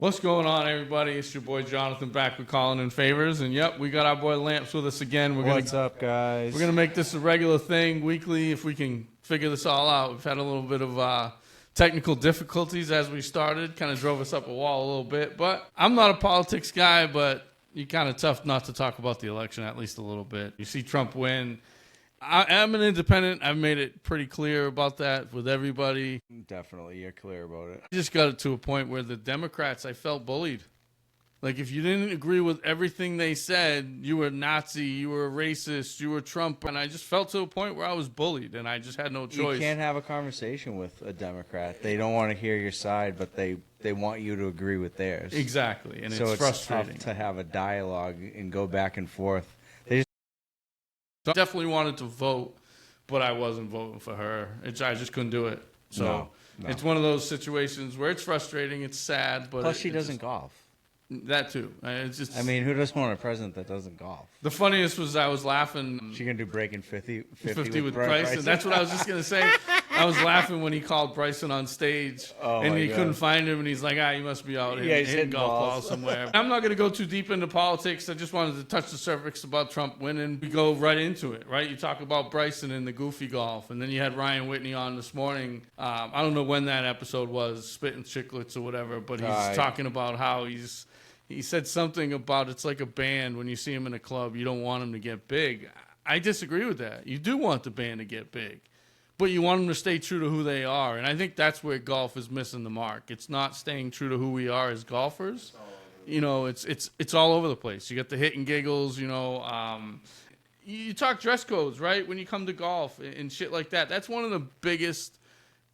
What's going on, everybody? It's your boy Jonathan back with Calling in Favors, and yep, we got our boy Lamps with us again. What's up, guys? We're gonna make this a regular thing weekly if we can figure this all out. We've had a little bit of technical difficulties as we started, kind of drove us up a wall a little bit. But I'm not a politics guy, but you're kind of tough not to talk about the election at least a little bit. You see Trump win. I am an independent. I've made it pretty clear about that with everybody. Definitely, you're clear about it. I just got it to a point where the Democrats, I felt bullied. Like, if you didn't agree with everything they said, you were a Nazi, you were a racist, you were Trump. And I just felt to a point where I was bullied, and I just had no choice. You can't have a conversation with a Democrat. They don't want to hear your side, but they want you to agree with theirs. Exactly, and so it's frustrating. Tough to have a dialogue and go back and forth. So I definitely wanted to vote, but I wasn't voting for her. I just couldn't do it. So No. It's one of those situations where it's frustrating, it's sad, but Plus, she doesn't golf. That too. It's just. I mean, who doesn't want a president that doesn't golf? The funniest was I was laughing. She gonna do breaking 50 with Bryson. That's what I was just gonna say. I was laughing when he called Bryson on stage, and he couldn't find him, and he's like, "You must be out hitting golf balls somewhere." I'm not gonna go too deep into politics. I just wanted to touch the surface about Trump winning. We go right into it, right? You talk about Bryson and the goofy golf, and then you had Ryan Whitney on this morning. I don't know when that episode was, Spitting Chicklets or whatever, but he's talking about how he said something about it's like a band. When you see him in a club, you don't want him to get big. I disagree with that. You do want the band to get big, but you want them to stay true to who they are. And I think that's where golf is missing the mark. It's not staying true to who we are as golfers. You know, it's all over the place. You got the hit and giggles, you talk dress codes, right? When you come to golf and shit like that. That's one of the biggest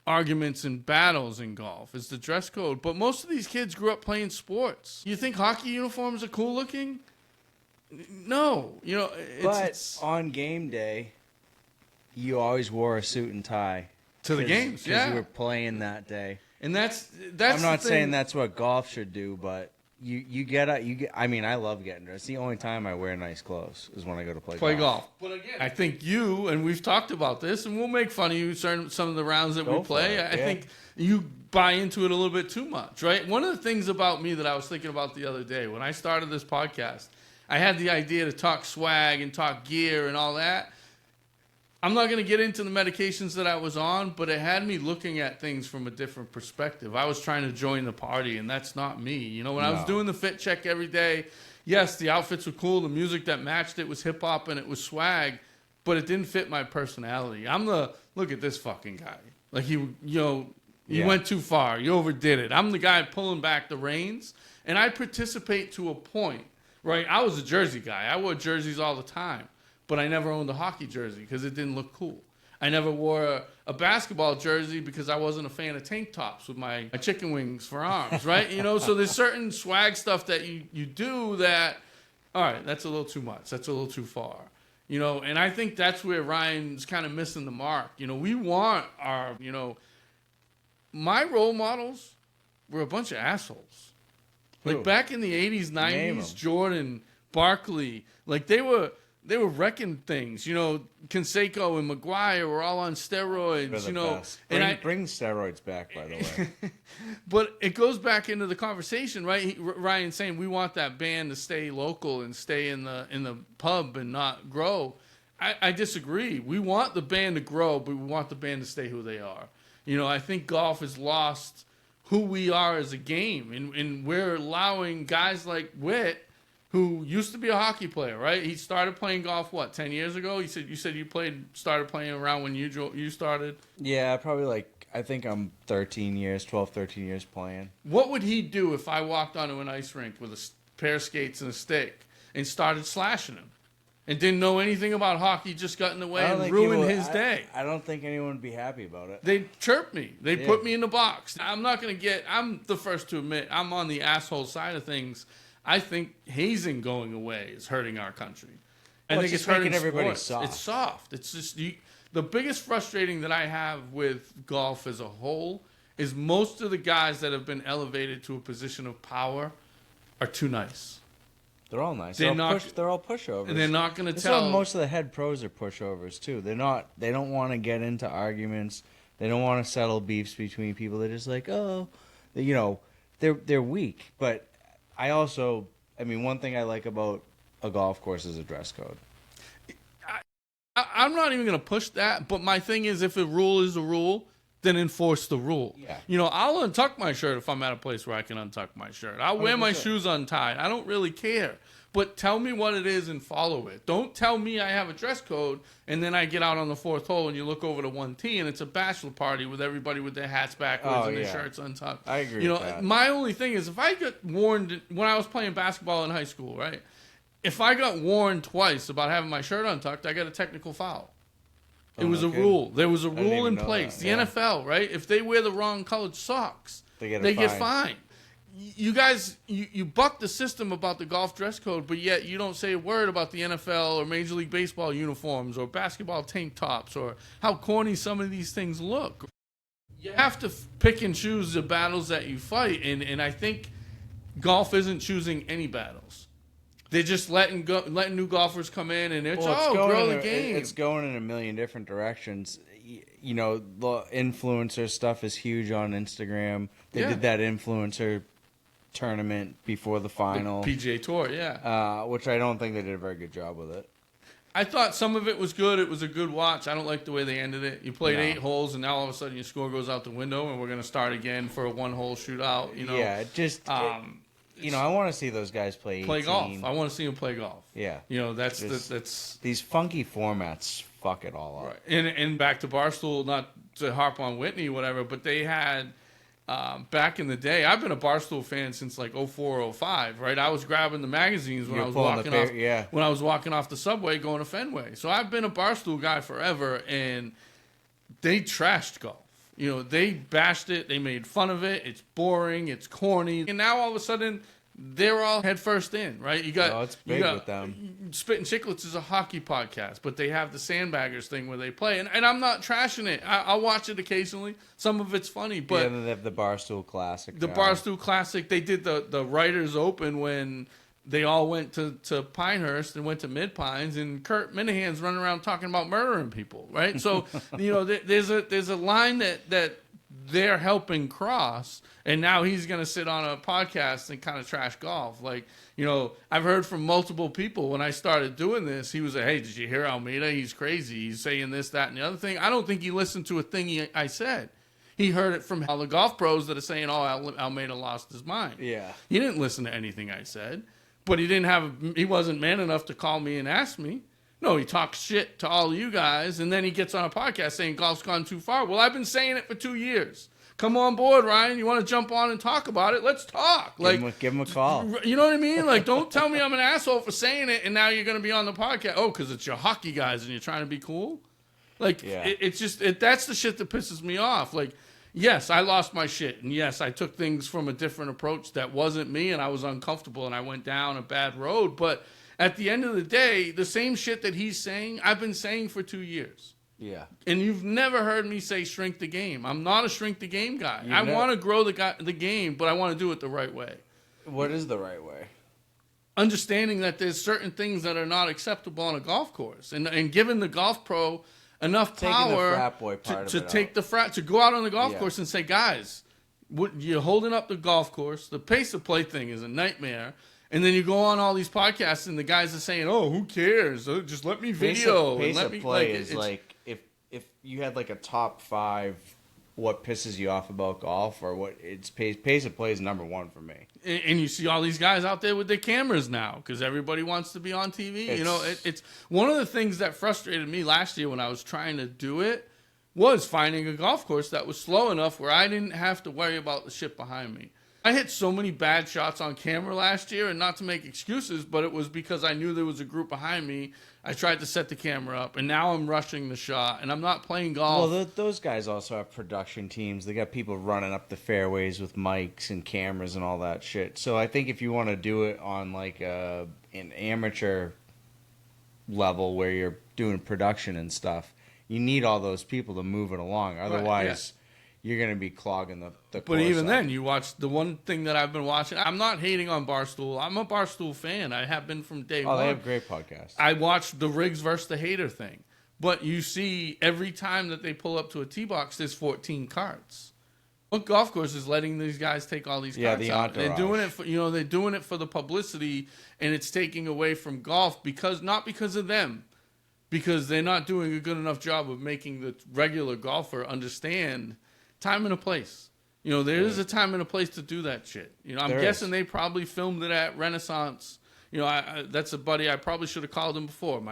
arguments and battles in golf is the dress code. But most of these kids grew up playing sports. You think hockey uniforms are cool looking? No. But on game day, you always wore a suit and tie. To the games, because you were playing that day. And that's I'm not saying that's what golf should do, but you get. I mean, I love getting dressed. The only time I wear nice clothes is when I go to play golf. But again, I think you, and we've talked about this, and we'll make fun of you some of the rounds that we play. I think you buy into it a little bit too much, right? One of the things about me that I was thinking about the other day, when I started this podcast, I had the idea to talk swag and talk gear and all that. I'm not going to get into the medications that I was on, but it had me looking at things from a different perspective. I was trying to join the party, and that's not me. When I was doing the fit check every day, yes, the outfits were cool. The music that matched it was hip-hop, and it was swag, but it didn't fit my personality. Look at this fucking guy. Like, you went too far. You overdid it. I'm the guy pulling back the reins, and I participate to a point, right? I was a jersey guy. I wore jerseys all the time. But I never owned a hockey jersey because it didn't look cool. I never wore a basketball jersey because I wasn't a fan of tank tops with my chicken wings for arms, right? So there's certain swag stuff that you do that, all right, that's a little too much. That's a little too far. And I think that's where Ryan's kind of missing the mark. We want our, my role models were a bunch of assholes. Like back in the 80s, 90s, Jordan, Barkley, like they were wrecking things. Canseco and McGuire were all on steroids. Bring steroids back, by the way. But it goes back into the conversation, right? Ryan saying we want that band to stay local and stay in the pub and not grow. I disagree. We want the band to grow, but we want the band to stay who they are. I think golf has lost who we are as a game, and we're allowing guys like Witt, who used to be a hockey player, right? He started playing golf, 10 years ago? You said you started playing around when you started? Yeah, probably I think I'm 12, 13 years playing. What would he do if I walked onto an ice rink with a pair of skates and a stick and started slashing him and didn't know anything about hockey, just got in the way and ruined his day? I don't think anyone would be happy about it. They'd chirp me. They'd put me in the box. I'm the first to admit, I'm on the asshole side of things. I think hazing going away is hurting our country. I think it's hurting everybody soft. It's soft. It's just the biggest frustrating that I have with golf as a whole is most of the guys that have been elevated to a position of power are too nice. They're all nice. They're all pushovers. And they're not going to tell. Most of the head pros are pushovers too. They don't want to get into arguments. They don't want to settle beefs between people. They're just like, they're weak. But one thing I like about a golf course is a dress code. I'm not even going to push that, but my thing is, if a rule is a rule, then enforce the rule. Yeah. I'll untuck my shirt if I'm at a place where I can untuck my shirt. I'll wear my shoes untied. I don't really care. But tell me what it is and follow it. Don't tell me I have a dress code and then I get out on the fourth hole and you look over to 1T and it's a bachelor party with everybody with their hats backwards and their shirts untucked. I agree with that. My only thing is, if I get warned when I was playing basketball in high school, right? If I got warned twice about having my shirt untucked, I got a technical foul. It was a rule. There was a rule in place. The NFL, right? If they wear the wrong colored socks, they get fined. You guys, you buck the system about the golf dress code, but yet you don't say a word about the NFL or Major League Baseball uniforms or basketball tank tops or how corny some of these things look. You have to pick and choose the battles that you fight, and I think golf isn't choosing any battles. They're just letting new golfers come in, and it's grow the game. It's going in a million different directions. The influencer stuff is huge on Instagram. They did that influencer tournament before the final. The PGA Tour, which I don't think they did a very good job with it. I thought some of it was good. It was a good watch. I don't like the way they ended it. You played 8 holes, and now all of a sudden your score goes out the window, and we're going to start again for a 1-hole shootout. Yeah, it just... I want to see those guys play golf. I want to see them play golf. Yeah. That's these funky formats fuck it all up. Right. And back to Barstool, not to harp on Whitney, whatever, but they had back in the day. I've been a Barstool fan since like 04, 05, right? I was grabbing the magazines when I was walking off the subway going to Fenway. So I've been a Barstool guy forever, and they trashed golf. They bashed it. They made fun of it. It's boring. It's corny. And now all of a sudden, they're all head first in, right? It's big with them. Spittin' Chicklets is a hockey podcast, but they have the Sandbaggers thing where they play. And I'm not trashing it. I'll watch it occasionally. Some of it's funny. But then they have the Barstool Classic. Barstool Classic, they did the Writers Open when they all went to Pinehurst and went to Mid-Pines, and Kurt Minahan's running around talking about murdering people, right? So, there's a line that they're helping cross, and now he's going to sit on a podcast and kind of trash golf. Like, I've heard from multiple people when I started doing this, he was like, hey, did you hear Almeida? He's crazy. He's saying this, that, and the other thing. I don't think he listened to a thing I said. He heard it from all the golf pros that are saying, Almeida lost his mind. Yeah. He didn't listen to anything I said. But he wasn't man enough to call me and ask me. No, he talks shit to all of you guys, and then he gets on a podcast saying golf's gone too far. Well, I've been saying it for 2 years. Come on board, Ryan. You want to jump on and talk about it? Let's talk. Give him a call. You know what I mean? Like, don't tell me I'm an asshole for saying it, and now you're going to be on the podcast. Oh, because it's your hockey guys, and you're trying to be cool? Like, it's just that's the shit that pisses me off. Like, yes, I lost my shit, and yes, I took things from a different approach that wasn't me, and I was uncomfortable, and I went down a bad road. But at the end of the day, the same shit that he's saying, I've been saying for 2 years. Yeah. And you've never heard me say shrink the game. I'm not a shrink the game guy. I want to grow the game, but I want to do it the right way. What is the right way? Understanding that there's certain things that are not acceptable on a golf course, and giving the golf pro enough power to go out on the golf course and say, guys, you're holding up the golf course. The pace of play thing is a nightmare. And then you go on all these podcasts and the guys are saying, oh, who cares? Just let me video. Pace of play is like if you had like a top 5 what pisses you off about golf, or what it's pace of play is number 1 for me. And you see all these guys out there with their cameras now because everybody wants to be on TV. It's one of the things that frustrated me last year when I was trying to do it was finding a golf course that was slow enough where I didn't have to worry about the shit behind me. I hit so many bad shots on camera last year, and not to make excuses, but it was because I knew there was a group behind me. I tried to set the camera up, and now I'm rushing the shot, and I'm not playing golf. Well, those guys also have production teams. They got people running up the fairways with mics and cameras and all that shit. So I think if you want to do it on like an amateur level where you're doing production and stuff, you need all those people to move it along. Otherwise... You're going to be clogging the course. But even then, you watch the one thing that I've been watching. I'm not hating on Barstool. I'm a Barstool fan. I have been from day one. Oh, they have great podcasts. I watched the Riggs versus the Hater thing. But you see every time that they pull up to a tee box, there's 14 carts. What golf course is letting these guys take all these carts the out? They're entourage. doing it for they're doing it for the publicity, and it's taking away from golf not because of them, because they're not doing a good enough job of making the regular golfer understand time and a place. There is a time and a place to do that shit. I'm guessing they probably filmed it at Renaissance. That's a buddy. I probably should have called him before.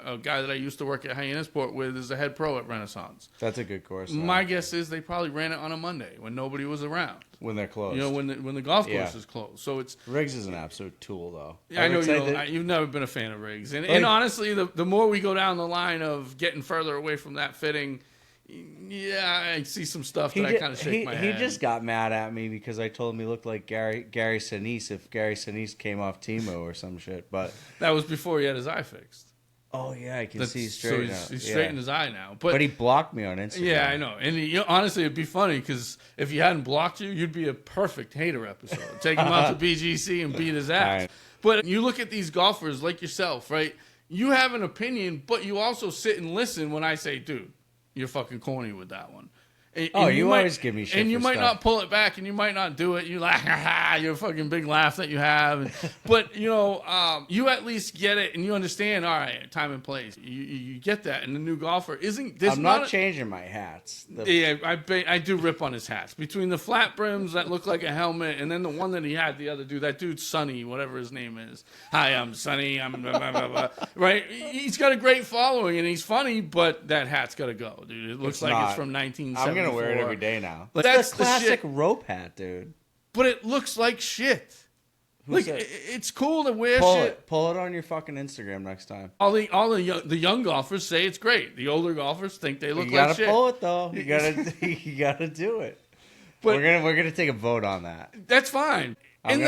A guy that I used to work at Hyannisport with is a head pro at Renaissance. That's a good course. My guess is they probably ran it on a Monday when nobody was around. When they're closed. When the golf course is closed. So it's Riggs is an absolute tool, though. Yeah, I know you've never been a fan of Riggs, and honestly, the more we go down the line of getting further away from that fitting. Yeah, I see some stuff that I kind of shake my head. He just got mad at me because I told him he looked like Gary Sinise if Gary Sinise came off Timo or some shit. But that was before he had his eye fixed. Oh yeah, I can see straight. So he's straightened his eye now. But he blocked me on Instagram. Yeah, I know. And honestly, it'd be funny because if he hadn't blocked you, you'd be a perfect hater episode. Take him out to BGC and beat his ass. Right. But you look at these golfers like yourself, right? You have an opinion, but you also sit and listen when I say, dude, you're fucking corny with that one. And you always give me shit. And you might stuff. not pull it back, and you might not do it. You like, your fucking big laugh that you have. But you at least get it, and you understand. All right, time and place. You get that. And the new golfer isn't. I'm not changing my hats. I do rip on his hats between the flat brims that look like a helmet, and then the one that he had the other dude. That dude Sonny, whatever his name is. Hi, I'm Sonny. I'm blah, blah, blah, blah. Right. He's got a great following, and he's funny, but that hat's got to go, dude. It looks like it's from 1970. I'm gonna wear it every day now. Like, that's the classic rope hat, dude. But it looks like shit. It's cool to wear shit. Pull it on your fucking Instagram next time. All the young golfers say it's great. The older golfers think they look like shit. You gotta pull it though. You gotta do it. But we're gonna take a vote on that. That's fine. But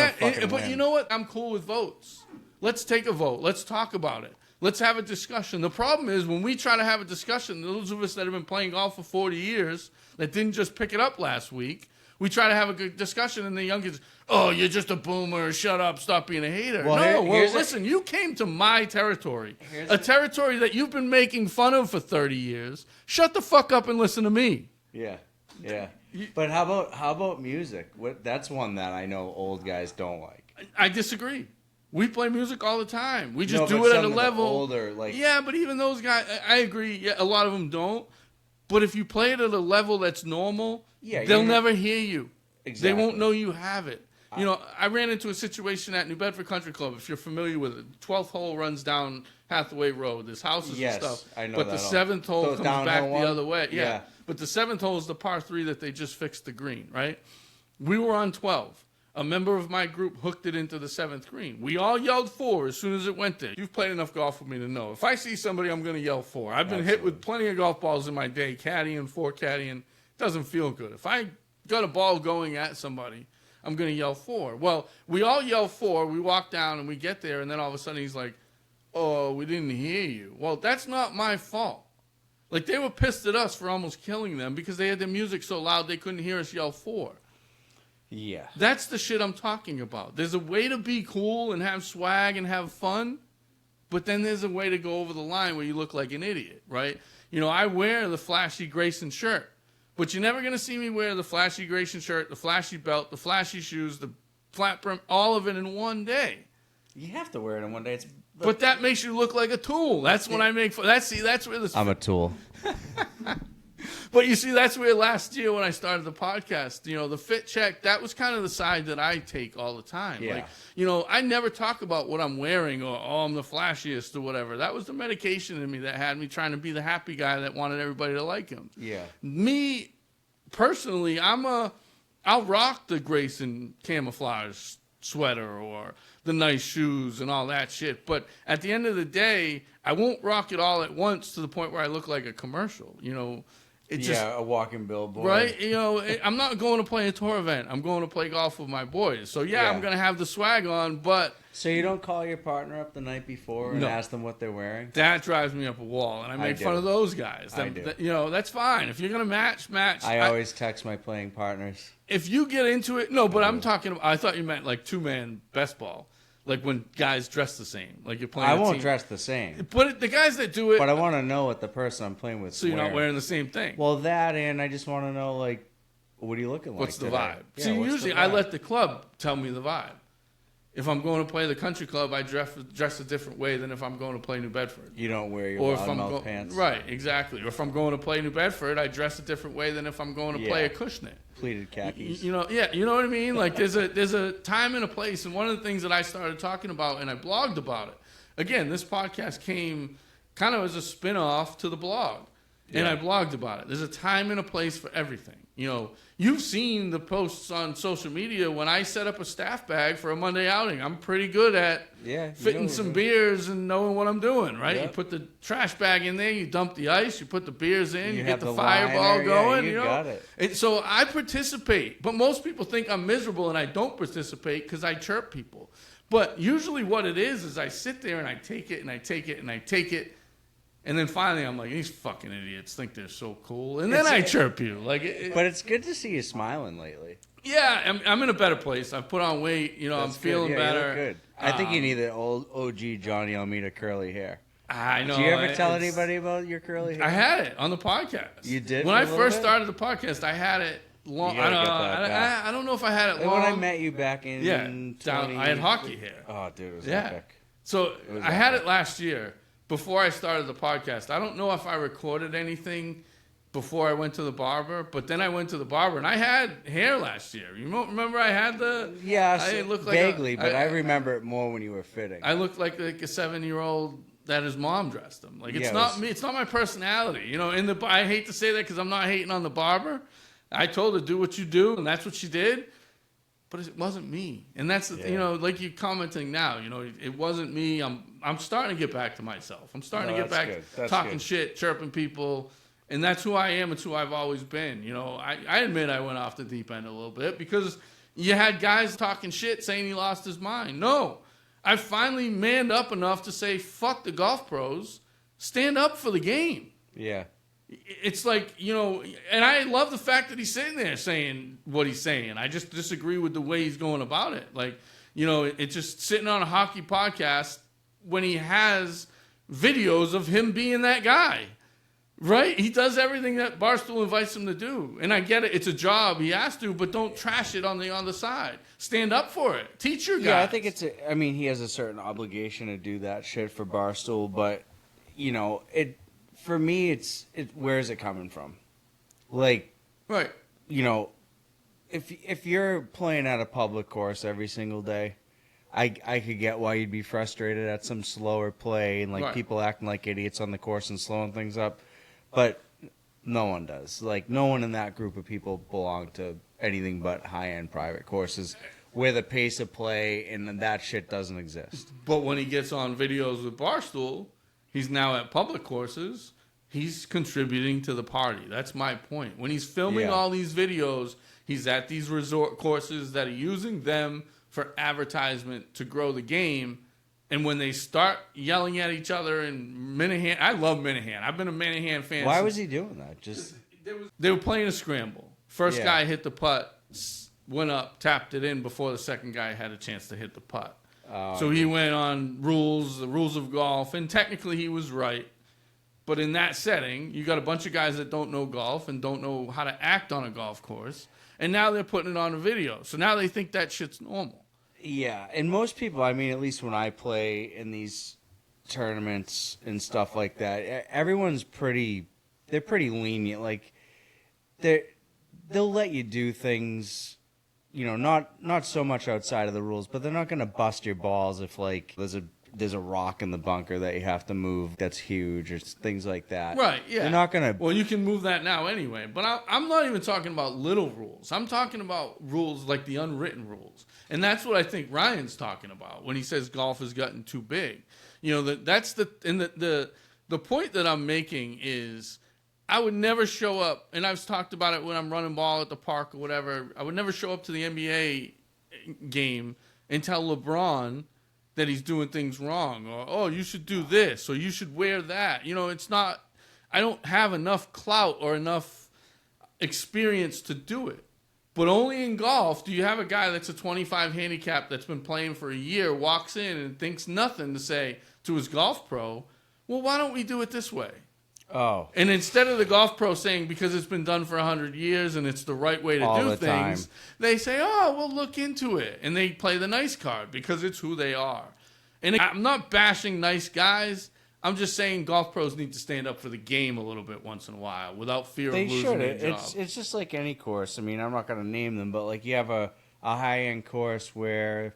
win. You know what? I'm cool with votes. Let's take a vote. Let's talk about it. Let's have a discussion. The problem is when we try to have a discussion, those of us that have been playing golf for 40 years that didn't just pick it up last week, we try to have a good discussion, and the young kids, oh, you're just a boomer. Shut up. Stop being a hater. Listen, you came to my territory, a territory that you've been making fun of for 30 years. Shut the fuck up and listen to me. Yeah. But how about music? That's one that I know old guys don't like. I disagree. We play music all the time. We just do it at a level. Older, yeah, but even those guys, I agree. Yeah, a lot of them don't. But if you play it at a level that's normal, they'll never hear you. Exactly. They won't know you have it. I ran into a situation at New Bedford Country Club. If you're familiar with it, the 12th hole runs down Hathaway Road. There's houses and stuff. I know but that. The 7th hole comes back the other way. Yeah. But the 7th hole is the par 3 that they just fixed the green, right? We were on 12. A member of my group hooked it into the 7th green. We all yelled 4 as soon as it went there. You've played enough golf with me to know. If I see somebody, I'm going to yell 4. I've been hit with plenty of golf balls in my day, caddying, 4 caddying. It doesn't feel good. If I got a ball going at somebody, I'm going to yell 4. Well, we all yell 4. We walk down and we get there, and then all of a sudden he's like, oh, we didn't hear you. Well, that's not my fault. Like, they were pissed at us for almost killing them because they had their music so loud they couldn't hear us yell 4. Yeah. That's the shit I'm talking about. There's a way to be cool and have swag and have fun, but then there's a way to go over the line where you look like an idiot, right? I wear the flashy Grayson shirt, but you're never going to see me wear the flashy Grayson shirt, the flashy belt, the flashy shoes, the flat brim, all of it in one day. You have to wear it in one day. But that makes you look like a tool. That's when I make fun. That's where this. I'm a tool. But you see, that's where last year when I started the podcast, the fit check, that was kind of the side that I take all the time. Yeah. I never talk about what I'm wearing or, I'm the flashiest or whatever. That was the medication in me that had me trying to be the happy guy that wanted everybody to like him. Yeah. Me, personally, I'll rock the Grayson camouflage sweater or the nice shoes and all that shit. But at the end of the day, I won't rock it all at once to the point where I look like a commercial, a walking billboard. Right? I'm not going to play a tour event. I'm going to play golf with my boys. So, I'm going to have the swag on, but... So you don't call your partner up the night before and ask them what they're wearing? That drives me up a wall, and I make fun of those guys. I do. That's fine. If you're going to match. I always text my playing partners. If you get into it... No, but I'm talking about... I thought you meant like two-man best ball. Like when guys dress the same, like you're playing. I won't dress the same. But the guys that do it. But I want to know what the person I'm playing with. So you're not wearing the same thing. Well, that and I just want to know, like, What are you looking like? What's the today? vibe? Yeah, See, what's usually the I vibe? let the club tell me the vibe. If I'm going to play the country club, I dress a different way than if I'm going to play New Bedford. You don't wear your Or if I'm loudmouth pants. right, exactly. Or if I'm going to play New Bedford, I dress a different way than if I'm going to play a Cushnet. Pleated khakis. You know what I mean? Like there's a time and a place, and one of the things that I started talking about, and I blogged about it. Again, this podcast came kind of as a spin-off to the blog, and I blogged about it. There's a time and a place for everything. You know, you've seen the posts on social media when I set up a staff bag for a Monday outing. I'm pretty good at fitting some beers and knowing what I'm doing, right? Yep. You put the trash bag in there, you dump the ice, you put the beers in, you get the liner, fireball going. you know? got it. And so I participate, but most people think I'm miserable and I don't participate because I chirp people. But usually what it is I sit there and I take it and I take it and I take it. And then finally, I'm like, these fucking idiots think they're so cool. And then I chirp you. But it's good to see you smiling lately. Yeah, I'm in a better place. I've put on weight. You know, I'm feeling better. You look good. I think you need the old OG Johnny Almeida curly hair. I know. Did you ever tell anybody about your curly hair? I had it on the podcast. You did? When I first started the podcast, I had it long. I don't know if I had it long. When I met you back in I had hockey hair. Oh, dude, it was epic. So I had it last year. Before I started the podcast, I don't know if I recorded anything before I went to the barber, but then I went to the barber and I had hair last year. You remember I had the I looked like vaguely, but I remember it more when you were fitting. I looked like a 7-year-old that his mom dressed him. Like it's not me. It's not my personality. You know, I hate to say that because I'm not hating on the barber. I told her do what you do, and that's what she did. But it wasn't me, and that's you know, like you commenting now. You know, it wasn't me. I'm starting to get back to myself. I'm starting to get back talking shit, chirping people, and that's who I am. It's who I've always been. You know, I admit I went off the deep end a little bit because you had guys talking shit saying he lost his mind. No, I finally manned up enough to say fuck the golf pros, stand up for the game. Yeah. It's like, you know, and I love the fact that he's sitting there saying what he's saying. I just disagree with the way he's going about it. Like, you know, it's just sitting on a hockey podcast when he has videos of him being that guy, right? He does everything that Barstool invites him to do. And I get it. It's a job. He has to, but don't trash it on the other side. Stand up for it. Teach your guys. Yeah, I think he has a certain obligation to do that shit for Barstool, but, you know, for me, where is it coming from? Like, right. You know, if you're playing at a public course every single day, I could get why you'd be frustrated at some slower play and people acting like idiots on the course and slowing things up. But no one does. Like, no one in that group of people belong to anything but high-end private courses where the pace of play and that shit doesn't exist. But when he gets on videos with Barstool, he's now at public courses. He's contributing to the party. That's my point. When he's filming all these videos, he's at these resort courses that are using them for advertisement to grow the game. And when they start yelling at each other and Minahan, I love Minahan. I've been a Minahan fan. Why was he doing that? Just they were playing a scramble. First guy hit the putt, went up, tapped it in before the second guy had a chance to hit the putt. So he went on the rules of golf, and technically he was right. But in that setting, you got a bunch of guys that don't know golf and don't know how to act on a golf course, and now they're putting it on a video. So now they think that shit's normal. Yeah, and most people, I mean, at least when I play in these tournaments and stuff like that, everyone's they're pretty lenient. Like, they'll let you do things, you know, not so much outside of the rules, but they're not going to bust your balls if, like, there's a rock in the bunker that you have to move that's huge or things like that. Right, yeah. They're not going to... Well, you can move that now anyway. But I'm not even talking about little rules. I'm talking about rules like the unwritten rules. And that's what I think Ryan's talking about when he says golf has gotten too big. You know, that's the point that I'm making is I would never show up, and I've talked about it when I'm running ball at the park or whatever. I would never show up to the NBA game and tell LeBron that he's doing things wrong, or, oh, you should do this, or you should wear that. You know, it's not, I don't have enough clout or enough experience to do it. But only in golf do you have a guy that's a 25 handicap that's been playing for a year, walks in and thinks nothing to say to his golf pro, well, why don't we do it this way? Oh. And instead of the golf pro saying, because it's been done for 100 years and it's the right way to do things, they say, oh, we'll look into it. And they play the nice card because it's who they are. And I'm not bashing nice guys. I'm just saying golf pros need to stand up for the game a little bit once in a while without fear of losing their job. It's just like any course. I mean, I'm not going to name them, but like you have a high-end course where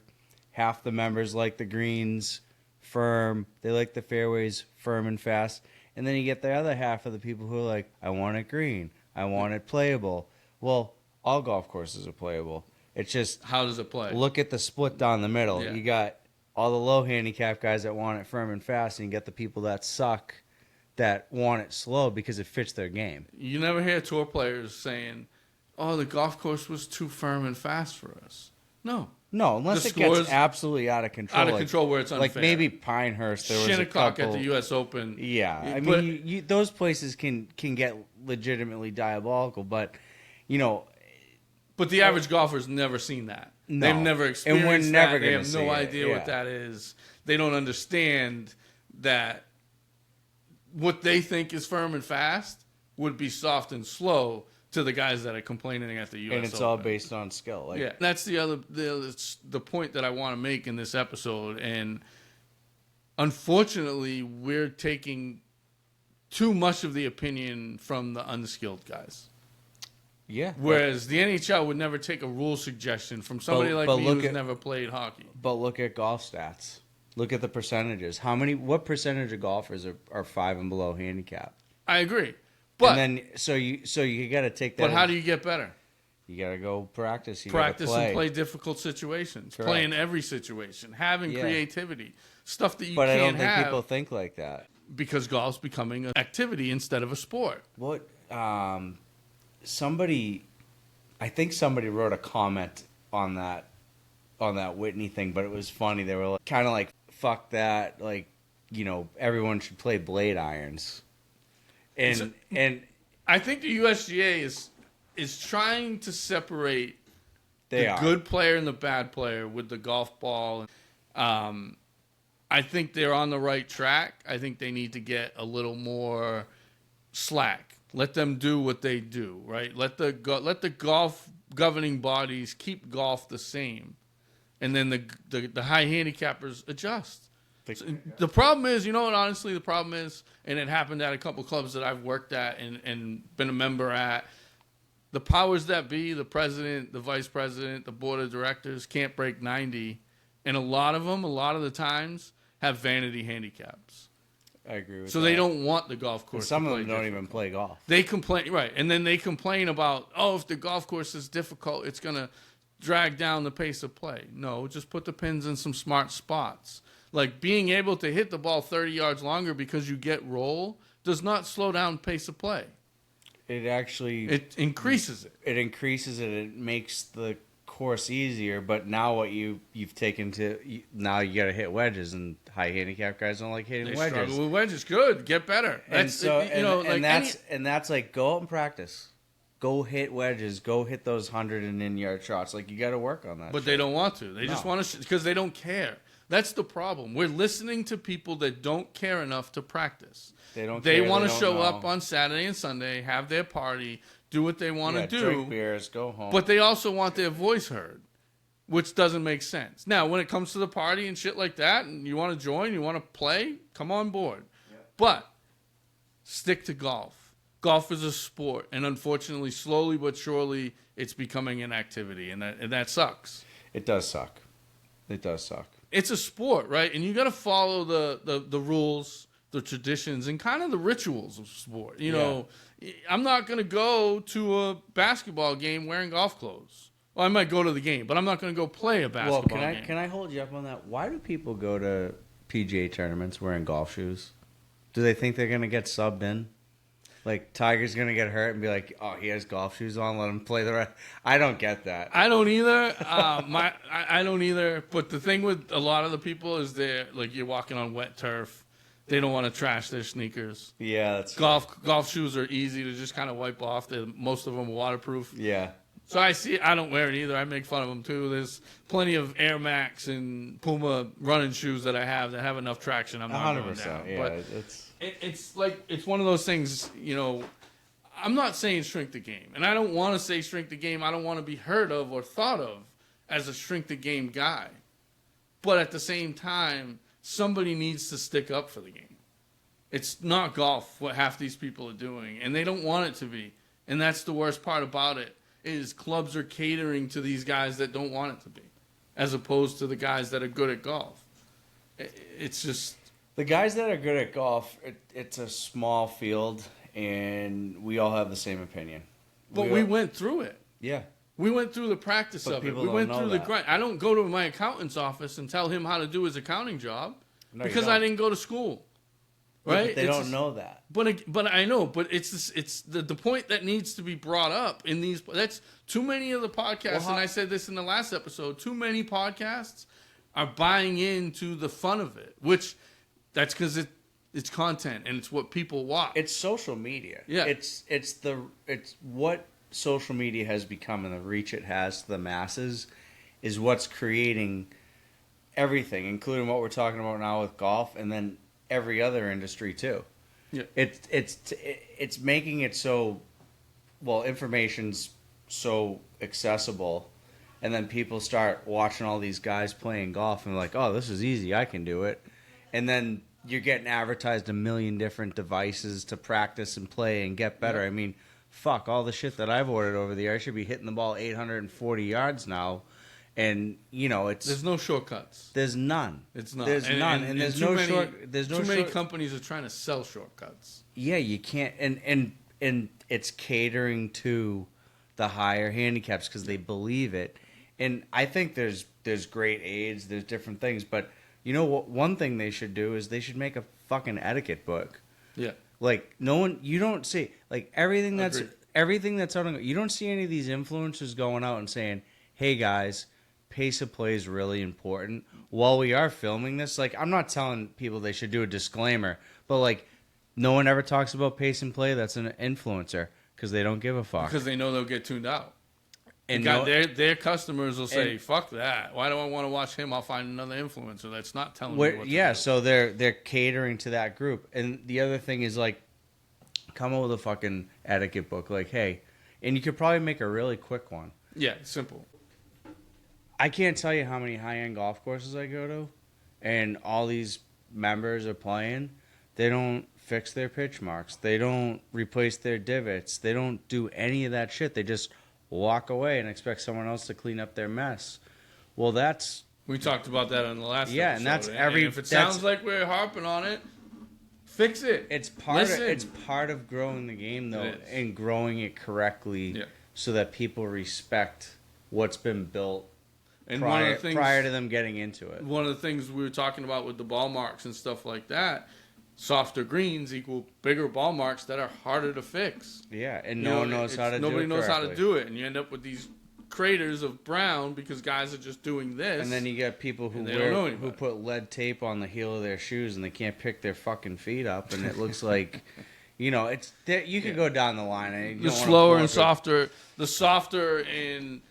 half the members like the greens firm, they like the fairways firm and fast. And then you get the other half of the people who are like, I want it green. I want it playable. Well, all golf courses are playable. It's just... How does it play? Look at the split down the middle. Yeah. You got all the low handicap guys that want it firm and fast, and you get the people that suck that want it slow because it fits their game. You never hear tour players saying, oh, the golf course was too firm and fast for us. No. No, unless it gets absolutely out of control. Out of control where it's unfair. Like maybe Pinehurst, there was a couple... at the U.S. Open. Yeah. I mean, those places can get legitimately diabolical, but, you know... But the average golfer's never seen that. No. They've never experienced that. And we're never going to see it. They have no idea what that is. They don't understand that what they think is firm and fast would be soft and slow to the guys that are complaining at the U.S. And it's Open. all based on skill. Like, yeah, that's the point that I want to make in this episode. And unfortunately, we're taking too much of the opinion from the unskilled guys. Yeah. Whereas the NHL would never take a rule suggestion from somebody like me who's never played hockey. But look at golf stats. Look at the percentages. What percentage of golfers are 5 and below handicap? I agree. But, and then, so you got to take that. But how do you get better? You got to go practice. Practice and play difficult situations. Correct. Play in every situation. Having creativity. Stuff that you can't have. But I don't think people think like that. Because golf's becoming an activity instead of a sport. What? Somebody wrote a comment on that Whitney thing, but it was funny. They were kind of like, fuck that. Like, you know, everyone should play blade irons. And I think the USGA is trying to separate the good player and the bad player with the golf ball. I think they're on the right track. I think they need to get a little more slack. Let them do what they do, right? Let the golf governing bodies keep golf the same, and then the high handicappers adjust. The problem is, you know what, honestly, the problem is, and it happened at a couple clubs that I've worked at and been a member at, the powers that be, the president, the vice president, the board of directors can't break 90, and a lot of the times, have vanity handicaps. I agree with that. So they don't want the golf course. And some of them don't even play golf. They complain, right, and then they complain about, oh, if the golf course is difficult, it's going to drag down the pace of play. No, just put the pins in some smart spots. Like, being able to hit the ball 30 yards longer because you get roll does not slow down pace of play. It actually... It increases it. It increases it. It makes the course easier, but now what you've taken to... Now you got to hit wedges, and high handicap guys don't like hitting wedges. They struggle with wedges. Good. Get better. That's like, go out and practice. Go hit wedges. Go hit those 100 and in-yard shots. Like, you got to work on that. But they don't want to. They just want to... Because they don't care. That's the problem. We're listening to people that don't care enough to practice. They don't. They want to show up on Saturday and Sunday, have their party, do what they want to do, drink beers, go home. But they also want their voice heard, which doesn't make sense. Now, when it comes to the party and shit like that, and you want to join, you want to play, come on board. Yeah. But stick to golf. Golf is a sport, and unfortunately, slowly but surely, it's becoming an activity, and that sucks. It does suck. It does suck. It's a sport, right? And you got to follow the rules, the traditions, and kind of the rituals of sport. You know, I'm not going to go to a basketball game wearing golf clothes. Well, I might go to the game, but I'm not going to go play a basketball game. Can I hold you up on that? Why do people go to PGA tournaments wearing golf shoes? Do they think they're going to get subbed in? Like, Tiger's going to get hurt and be like, oh, he has golf shoes on, let him play the rest. I don't get that. I don't either. I don't either. But the thing with a lot of the people is you're walking on wet turf. They don't want to trash their sneakers. Yeah, that's golf shoes are easy to just kind of wipe off. Most of them are waterproof. Yeah. So I don't wear it either. I make fun of them too. There's plenty of Air Max and Puma running shoes that I have that have enough traction. I'm not 100%. Going down. Yeah, but it's one of those things. I'm not saying shrink the game, and I don't want to say shrink the game. I don't want to be heard of or thought of as a shrink the game guy. But at the same time, somebody needs to stick up for the game. It's not golf what half these people are doing, and they don't want it to be. And that's the worst part about it. Is clubs are catering to these guys that don't want it to be, as opposed to the guys that are good at golf. It's just the guys that are good at golf. It's a small field, and we all have the same opinion. But we went through it. Yeah, we went through the practice of it. We went through the grind. I don't go to my accountant's office and tell him how to do his accounting job because I didn't go to school. Right? But they don't know that. But I know. But it's the point that needs to be brought up in these. That's too many of the podcasts, and I said this in the last episode. Too many podcasts are buying into the fun of it, which that's because it's content and it's what people watch. It's social media. Yeah. It's what social media has become and the reach it has to the masses is what's creating everything, including what we're talking about now with golf, and then every other industry too. Yeah. It's making it so, well, information's so accessible, and then people start watching all these guys playing golf and they're like, oh, this is easy, I can do it. And then you're getting advertised a million different devices to practice and play and get better. Yeah. I mean, fuck, all the shit that I've ordered over the year, I should be hitting the ball 840 yards now. And there's no shortcuts. There's none. It's not. There's none, and there's no short. There's no too many companies are trying to sell shortcuts. Yeah, you can't, and it's catering to the higher handicaps because they believe it. And I think there's great aids, there's different things, but you know what? One thing they should do is they should make a fucking etiquette book. Yeah. Like you don't see everything that's out on. You don't see any of these influencers going out and saying, "Hey guys, pace of play is really important." While we are filming this, I'm not telling people they should do a disclaimer, but no one ever talks about pace and play that's an influencer because they don't give a fuck. Because they know they'll get tuned out. And their customers will say, "Fuck that! Why do I want to watch him? I'll find another influencer that's not telling me what to do." So they're catering to that group. And the other thing is come up with a fucking etiquette book. Hey, and you could probably make a really quick one. Yeah, simple. I can't tell you how many high-end golf courses I go to, and all these members are playing. They don't fix their pitch marks. They don't replace their divots. They don't do any of that shit. They just walk away and expect someone else to clean up their mess. Well, we talked about that on the last episode. And that's and if it sounds like we're harping on it, fix it. It's part of growing the game, though, and growing it correctly so that people respect what's been built. And prior to them getting into it. One of the things we were talking about with the ball marks and stuff like that, softer greens equal bigger ball marks that are harder to fix. Yeah, and no one knows how to do it. Nobody knows how to do it, and you end up with these craters of brown because guys are just doing this. And then you get people who put lead tape on the heel of their shoes and they can't pick their fucking feet up, and it looks like, it's you could go down the line. The slower and softer, and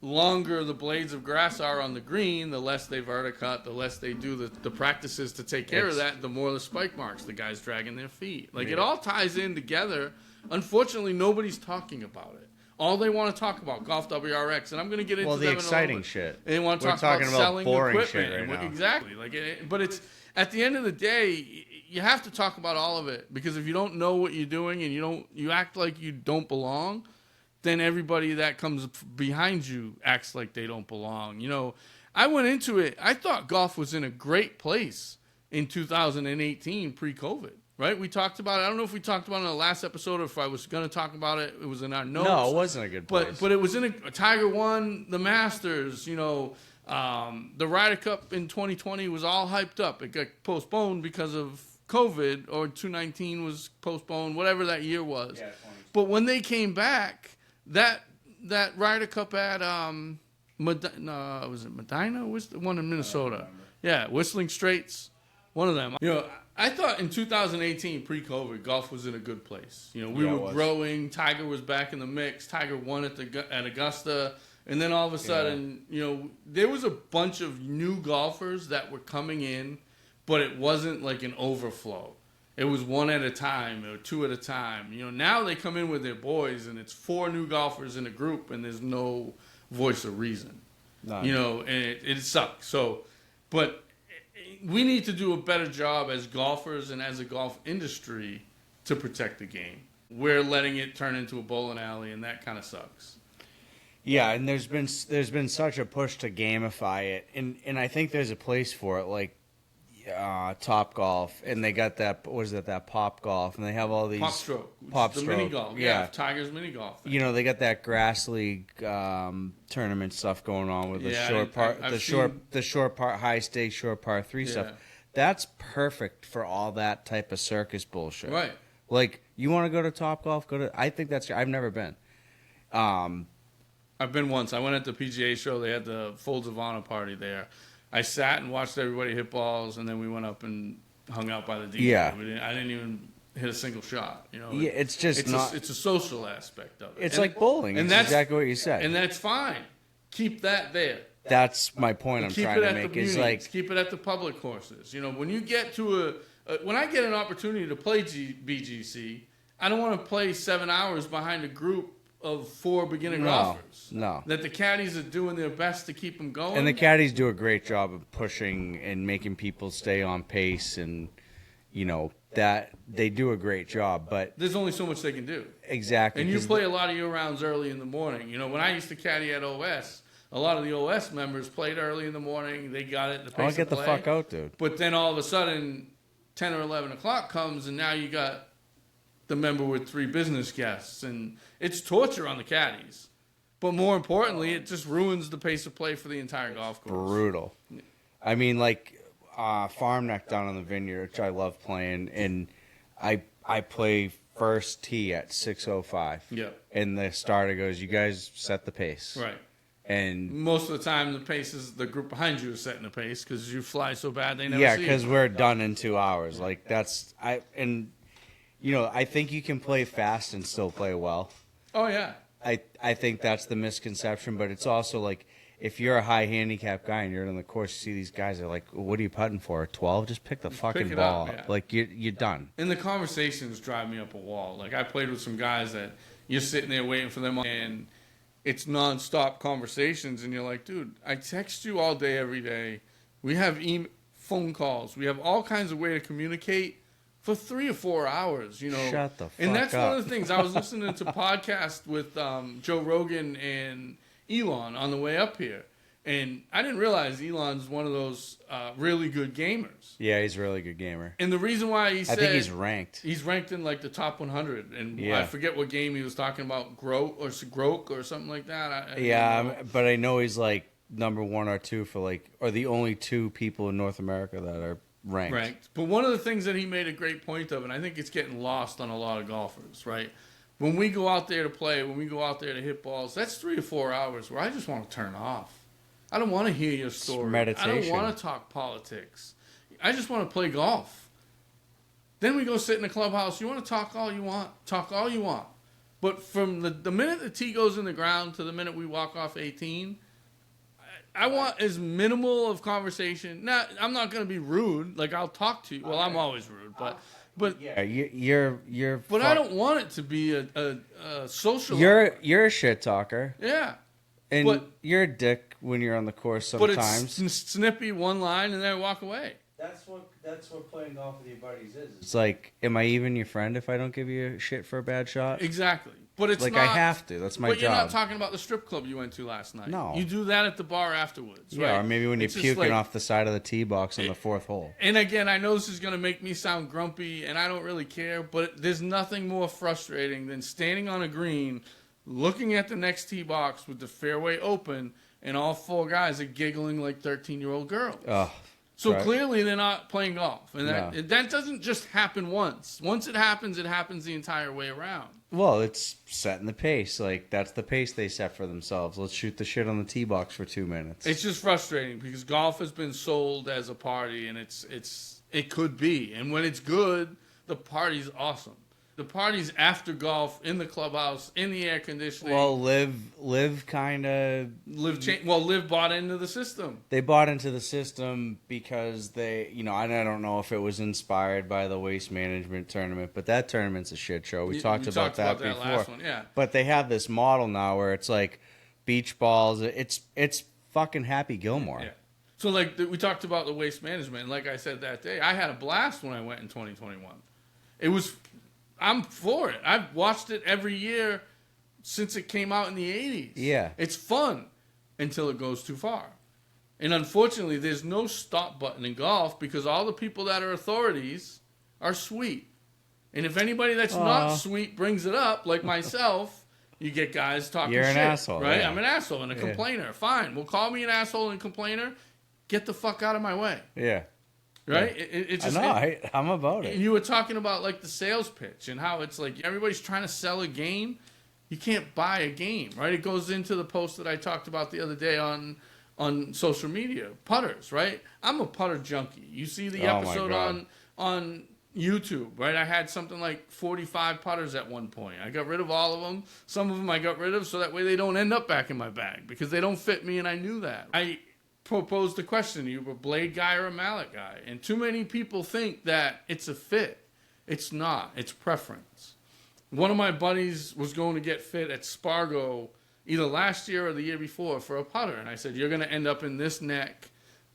longer the blades of grass are on the green, the less they verticut, the less they do the practices to take care of that, the more the spike marks, the guys dragging their feet. It all ties in together. Unfortunately, nobody's talking about it. All they want to talk about, Golf WRX, and I'm going to get into the exciting shit. And they want to talk about selling boring equipment. Shit right now. Exactly. But it's at the end of the day, you have to talk about all of it, because if you don't know what you're doing and you act like you don't belong, then everybody that comes behind you acts like they don't belong. I went into it, I thought golf was in a great place in 2018 pre-COVID, right? We talked about it. I don't know if we talked about it in the last episode or if I was going to talk about it. It was in our notes. No, it wasn't a good place. But it was in a Tiger won the Masters, the Ryder Cup in 2020 was all hyped up. It got postponed because of COVID, or 2019 was postponed, whatever that year was. Yeah, but when they came back, that Ryder Cup at was it Medina? Was the one in Minnesota? Yeah, Whistling Straits, one of them. I thought in 2018, pre-COVID, golf was in a good place. You know, we were growing. Tiger was back in the mix. Tiger won at Augusta. And then all of a sudden, you know, there was a bunch of new golfers that were coming in, but it wasn't like an overflow. It was one at a time or two at a time. You know, now they come in with their boys, and it's 4 new golfers in a group, and there's no voice of reason. None. You know, and it sucks. So, but we need to do a better job as golfers and as a golf industry to protect the game. We're letting it turn into a bowling alley, and that kind of sucks. Yeah, and there's been such a push to gamify it, and I think there's a place for it, like Top Golf, and they got that that Pop Golf, and they have all these Pop Stroke, mini golf, yeah, Tiger's mini golf thing. You know, they got that grass league tournament stuff going on with the short part high stakes, short par 3 stuff. That's perfect for all that type of circus bullshit. Right. Like, you want to go to Top Golf? I think that's. I've never been. I've been once. I went at the PGA show. They had the Folds of Honor party there. I sat and watched everybody hit balls, and then we went up and hung out by the DJ. Yeah. I didn't even hit a single shot. You know. Yeah, it's just it's a social aspect of it. It's like bowling. And that's exactly what you said. And that's fine. Keep that there. That's my point. I'm trying to make. Is like keep it at the public courses. You know, when you get to when I get an opportunity to play BGC, I don't want to play 7 hours behind a group of 4 beginner golfers. No. That the caddies are doing their best to keep them going. And the caddies do a great job of pushing and making people stay on pace, and, you know, that they do a great job. But there's only so much they can do. Exactly. And you play a lot of your rounds early in the morning. You know, when I used to caddy at OS, a lot of the OS members played early in the morning. They got it. I'll get the fuck out, dude. But then all of a sudden, 10 or 11 o'clock comes, and now you got the member with 3 business guests, and it's torture on the caddies. But more importantly, it just ruins the pace of play for the entire golf course. Brutal. I mean, like Farm Neck down on the Vineyard, which I love playing, and I play first tee at 6:05. Yeah. And the starter goes, "You guys set the pace." Right. And most of the time, the pace is the group behind you is setting the pace because you fly so bad they never see Yeah, because we're done in 2 hours. Like you know, I think you can play fast and still play well. Oh, yeah. I think that's the misconception, but it's also like, if you're a high handicap guy and you're on the course, you see these guys are like, what are you putting for? 12? Just pick the fucking ball. Up, yeah. Like, you're done. And the conversations drive me up a wall. Like, I played with some guys that you're sitting there waiting for them, and it's nonstop conversations, and you're like, dude, I text you all day, every day. We have phone calls. We have all kinds of ways to communicate for 3 or 4 hours, you know. Shut the fuck And that's up. one of the things. I was listening to podcasts with Joe Rogan and Elon on the way up here. And I didn't realize Elon's one of those really good gamers. Yeah, he's a really good gamer. And the reason why he said... I think he's ranked. He's ranked in like the top 100. And yeah. I forget what game he was talking about, Grok or something like that. But I know he's like number 1 or 2 for like... Or the only 2 people in North America that are... Ranked. But one of the things that he made a great point of, and I think it's getting lost on a lot of golfers, right? When we go out there to play, when we go out there to hit balls, that's 3 or 4 hours where I just want to turn off. I don't want to hear your story. It's meditation. I don't want to talk politics. I just want to play golf. Then we go sit in the clubhouse. You want to talk all you want. Talk all you want. But from the minute the tee goes in the ground to the minute we walk off 18... I want as minimal of conversation. Now, I'm not going to be rude. Like, I'll talk to you. Well, I'm always rude, but yeah, you're. But I don't want it to be a social. You're a shit talker. Yeah, and you're a dick when you're on the course sometimes. But it's snippy, one line, and then I walk away. That's what playing golf with your buddies is. It's like, am I even your friend if I don't give you shit for a bad shot? Exactly. But it's like, not, I have to. That's my job. But you're not talking about the strip club you went to last night. No. You do that at the bar afterwards, right? Yeah, or maybe when you're puking off the side of the tee box on the 4th hole. And again, I know this is going to make me sound grumpy, and I don't really care, but there's nothing more frustrating than standing on a green, looking at the next tee box with the fairway open, and all 4 guys are giggling like 13-year-old girls. Oh, so clearly they're not playing golf. And that doesn't just happen once. Once it happens the entire way around. Well, it's setting the pace. Like, that's the pace they set for themselves. Let's shoot the shit on the tee box for 2 minutes. It's just frustrating because golf has been sold as a party, and it's It could be. And when it's good, the party's awesome. The party's after golf, in the clubhouse, in the air conditioning. Well, Live kind of... Live bought into the system. They bought into the system because they, I don't know if it was inspired by the Waste Management tournament, but that tournament's a shit show. We talked about that before. Last one, yeah. But they have this model now where it's like beach balls. It's fucking Happy Gilmore. Yeah. So, like, we talked about the Waste Management, and like I said that day, I had a blast when I went in 2021. I'm for it. I've watched it every year since it came out in the 80s. Yeah. It's fun until it goes too far. And unfortunately, there's no stop button in golf because all the people that are authorities are sweet. And if anybody that's not sweet brings it up, like myself, you get guys talking shit. You're an asshole. Right? Yeah. I'm an asshole and a complainer. Fine. Well, call me an asshole and a complainer. Get the fuck out of my way. Yeah. Right? Yeah. It's just, I'm about it. You were talking about like the sales pitch and how it's like everybody's trying to sell a game. You can't buy a game, right? It goes into the post that I talked about the other day on social media. Putters, right? I'm a putter junkie. You see the episode on YouTube, right? I had something like 45 putters at one point. I got rid of all of them. Some of them I got rid of so that way they don't end up back in my bag because they don't fit me, and I knew that. I proposed a question to you, a blade guy or a mallet guy, and too many people think that it's a fit. It's not. It's preference. One of my buddies was going to get fit at Spargo either last year or the year before for a putter, and I said, you're going to end up in this neck,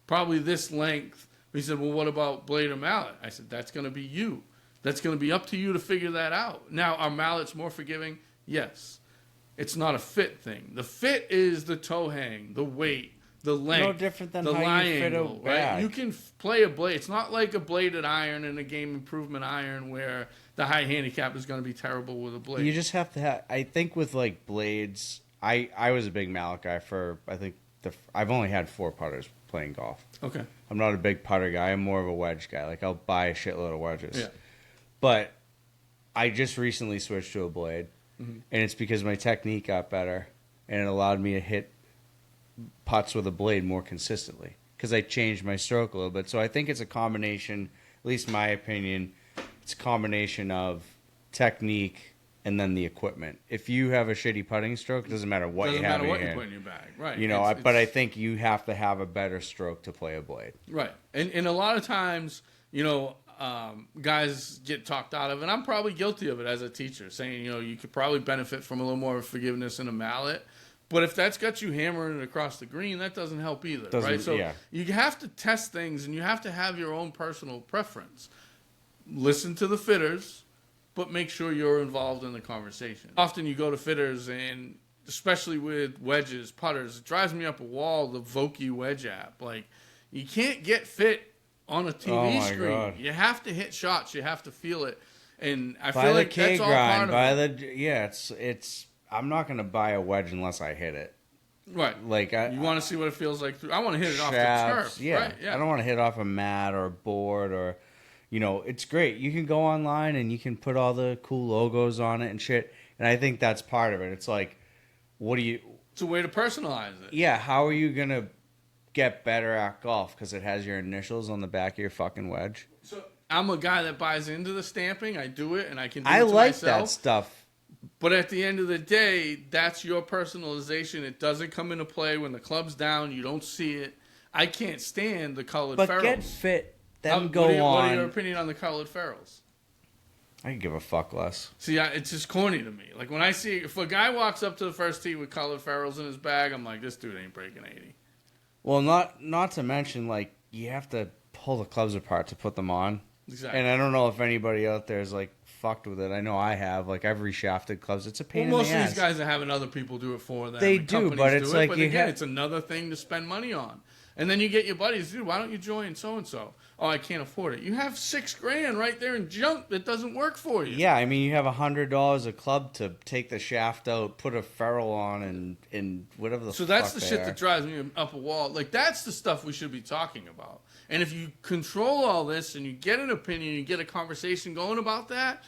probably this length. He said, well, what about blade or mallet? I said, that's going to be you. That's going to be up to you to figure that out. Now, are mallets more forgiving? Yes. It's not a fit thing. The fit is the toe hang, the weight, the length, no different than the how lie you fit angle, a bag. right? You can play a blade. It's not like a bladed iron and a game improvement iron where the high handicap is going to be terrible with a blade. You just have to have... I think with, like, blades... I was a big mallet guy for, I think, I've only had 4 putters playing golf. Okay. I'm not a big putter guy. I'm more of a wedge guy. Like, I'll buy a shitload of wedges. Yeah. But I just recently switched to a blade, and it's because my technique got better, and it allowed me to hit putts with a blade more consistently because I changed my stroke a little bit. So I think it's a combination, at least my opinion, it's a combination of technique and then the equipment. If you have a shitty putting stroke, it doesn't matter what you have in your hand. you put in your bag. Right. You know, but I think you have to have a better stroke to play a blade. Right. And a lot of times, guys get talked out of, and I'm probably guilty of it as a teacher, saying, you could probably benefit from a little more forgiveness in a mallet. But if that's got you hammering it across the green, that doesn't help either, right? So you have to test things, and you have to have your own personal preference. Listen to the fitters, but make sure you're involved in the conversation. Often you go to fitters, and especially with wedges, putters, it drives me up a wall, the Vokey wedge app. Like, you can't get fit on a TV screen. God. You have to hit shots. You have to feel it. And I feel like that's all part of it. It's I'm not going to buy a wedge unless I hit it. Right. Like you want to see what it feels like. I want to hit it off the turf. Yeah. Right? Yeah. I don't want to hit off a mat or a board or, it's great. You can go online and you can put all the cool logos on it and shit. And I think that's part of it. It's like, it's a way to personalize it. Yeah. How are you going to get better at golf? Because it has your initials on the back of your fucking wedge. So I'm a guy that buys into the stamping. I do it and I can do it to like myself. That stuff. But at the end of the day, that's your personalization. It doesn't come into play when the club's down. You don't see it. I can't stand the colored ferrules. But get fit, then go on. What are your opinion on the colored ferrules? I can give a fuck less. See, it's just corny to me. Like, when I see... If a guy walks up to the first tee with colored ferrules in his bag, I'm like, this dude ain't breaking 80. Well, not to mention, like, you have to pull the clubs apart to put them on. Exactly. And I don't know if anybody out there is, like, fucked with it. I know I have. Like, I've reshafted clubs. It's a pain in the ass. Most of these guys are having other people do it for them. They do, but it's like... But again, it's another thing to spend money on. And then you get your buddies, dude, why don't you join so-and-so? Oh, I can't afford it. You have $6,000 right there in junk that doesn't work for you. Yeah, I mean, you have $100 a club to take the shaft out, put a ferrule on, and whatever the fuck. So that's the shit that drives me up a wall. Like, that's the stuff we should be talking about. And if you control all this and you get an opinion, you get a conversation going about that,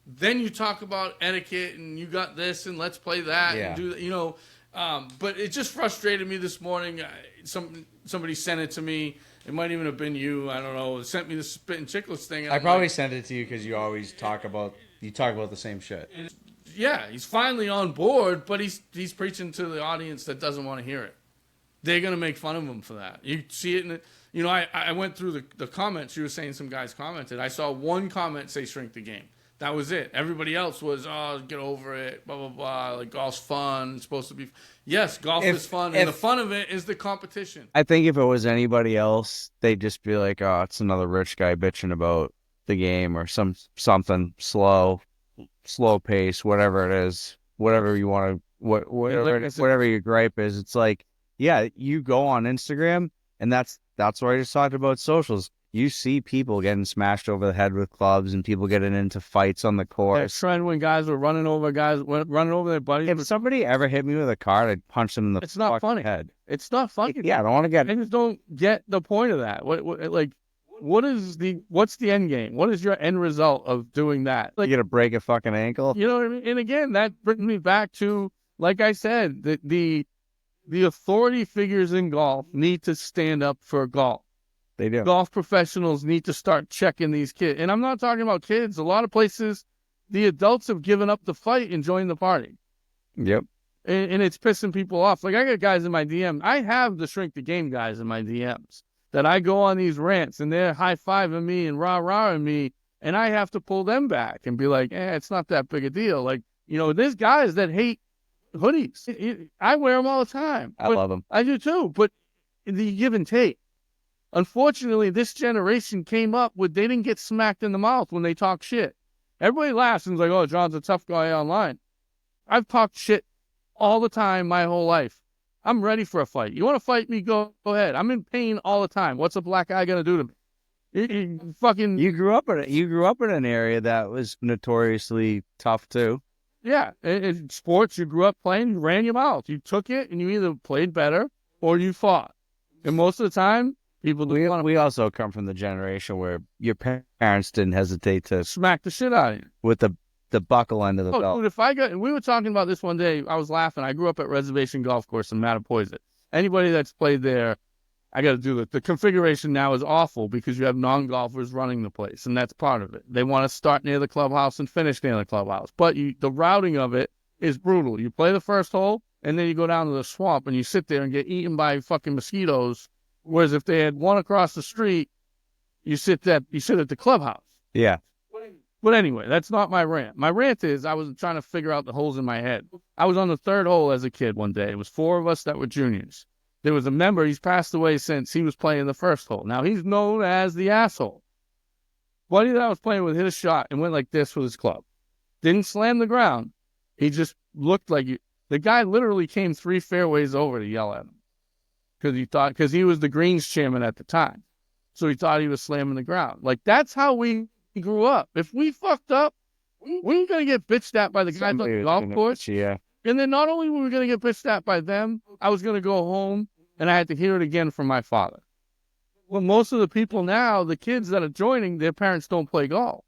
then you talk about etiquette and you got this and let's play that and do that, but it just frustrated me this morning. Somebody sent it to me It might even have been you. I don't know. Sent me the spitting chicklets thing. And I I'm probably like, sent it to you because you always talk about the same shit. yeah, he's finally on board, but he's preaching to the audience that doesn't want to hear it. They're gonna make fun of him for that. You see it in the, I went through the comments. You were saying some guys commented. I saw one comment say shrink the game. That was it. Everybody else was, oh, get over it, blah, blah, blah. Like, golf's fun. It's supposed to be. Yes, golf is fun. And the fun of it is the competition. I think if it was anybody else, they'd just be like, oh, it's another rich guy bitching about the game or something slow pace, whatever it is, whatever you want to, whatever your gripe is. It's like, yeah, you go on Instagram, and that's what I just talked about socials. You see people getting smashed over the head with clubs and people getting into fights on the course. That trend when guys were running over their buddies. If somebody ever hit me with a card, I'd punch them in the It's not funny. head. It's not funny. Yeah, I don't want to get. I just don't get the point of that. What's the end game? What is your end result of doing that? Like, you're gonna break a fucking ankle. You know what I mean? And again, that brings me back to, like I said, the authority figures in golf need to stand up for golf. They do. Golf professionals need to start checking these kids. And I'm not talking about kids. A lot of places, the adults have given up the fight and joined the party. Yep. And it's pissing people off. Like, I got guys in my DM. I have the shrink the game guys in my DMs that I go on these rants and they're high-fiving me and rah-rahing me. And I have to pull them back and be like, it's not that big a deal. Like, there's guys that hate hoodies. I wear them all the time. I love them. I do too. But the give and take. Unfortunately, this generation came up with, they didn't get smacked in the mouth when they talk shit. Everybody laughs and is like, oh, John's a tough guy online. I've talked shit all the time my whole life. I'm ready for a fight. You want to fight me? Go ahead. I'm in pain all the time. What's a black guy going to do to me? You grew up in an area that was notoriously tough too. Yeah. In sports, you grew up playing, you ran your mouth. You took it and you either played better or you fought. And most of the time, we also come from the generation where your parents didn't hesitate to smack the shit out of you with the buckle end of the belt. Dude, we were talking about this one day. I was laughing. I grew up at Reservation Golf Course in Mattapoisett. Anybody that's played there, I got to do it. The configuration now is awful because you have non-golfers running the place, and that's part of it. They want to start near the clubhouse and finish near the clubhouse, but the routing of it is brutal. You play the first hole, and then you go down to the swamp, and you sit there and get eaten by fucking mosquitoes. Whereas if they had one across the street, you sit at the clubhouse. Yeah. But anyway, that's not my rant. My rant is I was trying to figure out the holes in my head. I was on the third hole as a kid one day. It was 4 of us that were juniors. There was a member, he's passed away since, he was playing the first hole. Now, he's known as the asshole. Buddy that I was playing with hit a shot and went like this with his club. Didn't slam the ground. He just looked like the guy literally came 3 fairways over to yell at him. Because he was the greens chairman at the time. So he thought he was slamming the ground. Like, that's how we grew up. If we fucked up, we were going to get bitched at by the guys on the golf course. Yeah. And then not only were we going to get bitched at by them, I was going to go home and I had to hear it again from my father. Well, most of the people now, the kids that are joining, their parents don't play golf.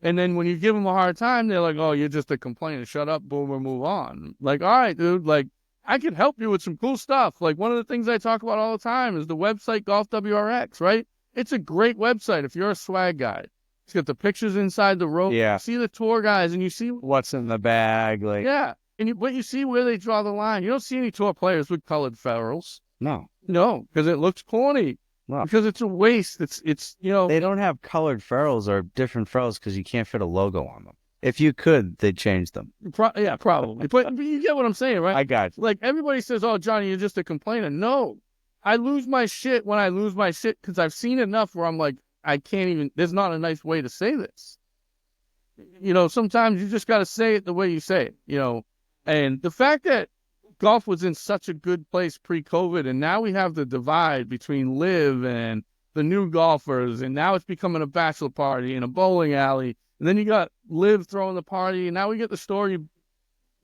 And then when you give them a hard time, they're like, oh, you're just a complainer. Shut up, boom, and move on. Like, all right, dude, like, I can help you with some cool stuff. Like, one of the things I talk about all the time is the website Golf WRX, right? It's a great website if you're a swag guy. It's got the pictures inside the rope. Yeah. You see the tour guys and you see what's in the bag. Like, yeah. But you see where they draw the line. You don't see any tour players with colored ferrules. No, because it looks corny. No. Because it's a waste. It's They don't have colored ferrules or different ferrules because you can't fit a logo on them. If you could, they'd change them. Yeah, probably. But you get what I'm saying, right? I got you. Like, everybody says, oh, Johnny, you're just a complainer. No. I lose my shit when I lose my shit because I've seen enough where I'm like, I can't even, there's not a nice way to say this. Sometimes you just got to say it the way you say it, And the fact that golf was in such a good place pre-COVID, and now we have the divide between live and the new golfers, and now it's becoming a bachelor party and a bowling alley. And then you got Liv throwing the party, and now we get the story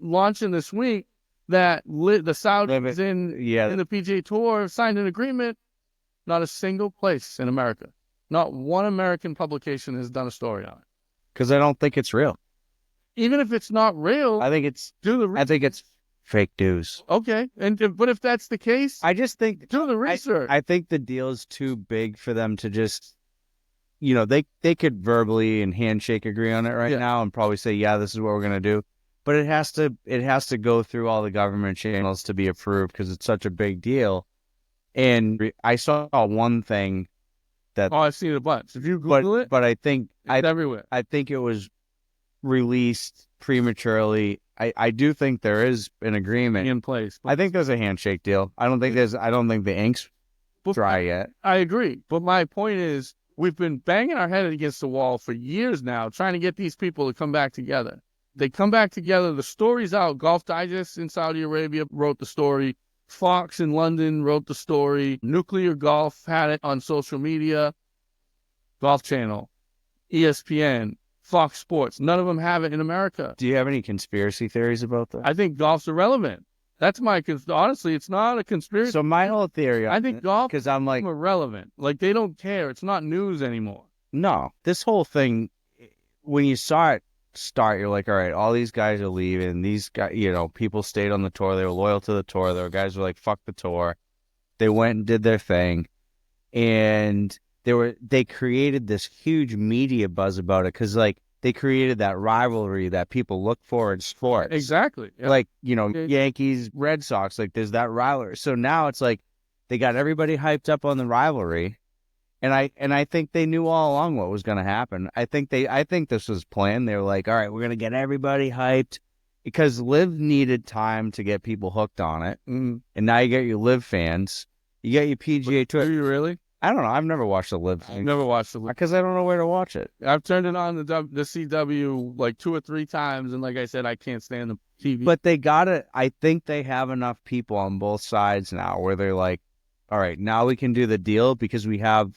launching this week that the Saudis in the PGA Tour signed an agreement. Not a single place in America, not one American publication has done a story on it. Because I don't think it's real. Even if it's not real, I think it's Fake news. Okay, but if that's the case, I just think do the research. I think the deal is too big for them to just, they could verbally and handshake agree on it right now and probably say, yeah, this is what we're gonna do. But it has to go through all the government channels to be approved because it's such a big deal. And I saw one thing that, I've seen it a bunch. If you Google it, but I think it's everywhere. I think it was released prematurely. I do think there is an agreement in place. I think there's a handshake deal. I don't think the ink's dry yet. I agree. But my point is, we've been banging our head against the wall for years now, trying to get these people to come back together. They come back together. The story's out. Golf Digest in Saudi Arabia wrote the story. Fox in London wrote the story. Nuclear Golf had it on social media. Golf Channel, ESPN, Fox Sports. None of them have it in America. Do you have any conspiracy theories about that? I think golf's irrelevant. That's honestly, it's not a conspiracy. So my whole theory, I think golf, because I'm like, irrelevant. Like, they don't care. It's not news anymore. no, this whole thing, when you saw it start, you're like, all right, all these guys are leaving. These guys, people stayed on the tour. They were loyal to the tour. There were guys who were like, fuck the tour. They went and did their thing. And they created this huge media buzz about it because, like, they created that rivalry that people look for in sports. Exactly. Yeah. Like, Yankees, Red Sox, like there's that rivalry. So now it's like they got everybody hyped up on the rivalry. And I think they knew all along what was going to happen. I think this was planned. They were like, all right, we're going to get everybody hyped because Live needed time to get people hooked on it. Mm-hmm. And now you get your Live fans. You get your PGA Tour. Do you really? I don't know. I've never watched the Live thing. I've never watched the Live. Because I don't know where to watch it. I've turned it on the CW like 2 or 3 times, and like I said, I can't stand the TV. But I think they have enough people on both sides now where they're like, all right, now we can do the deal because we have,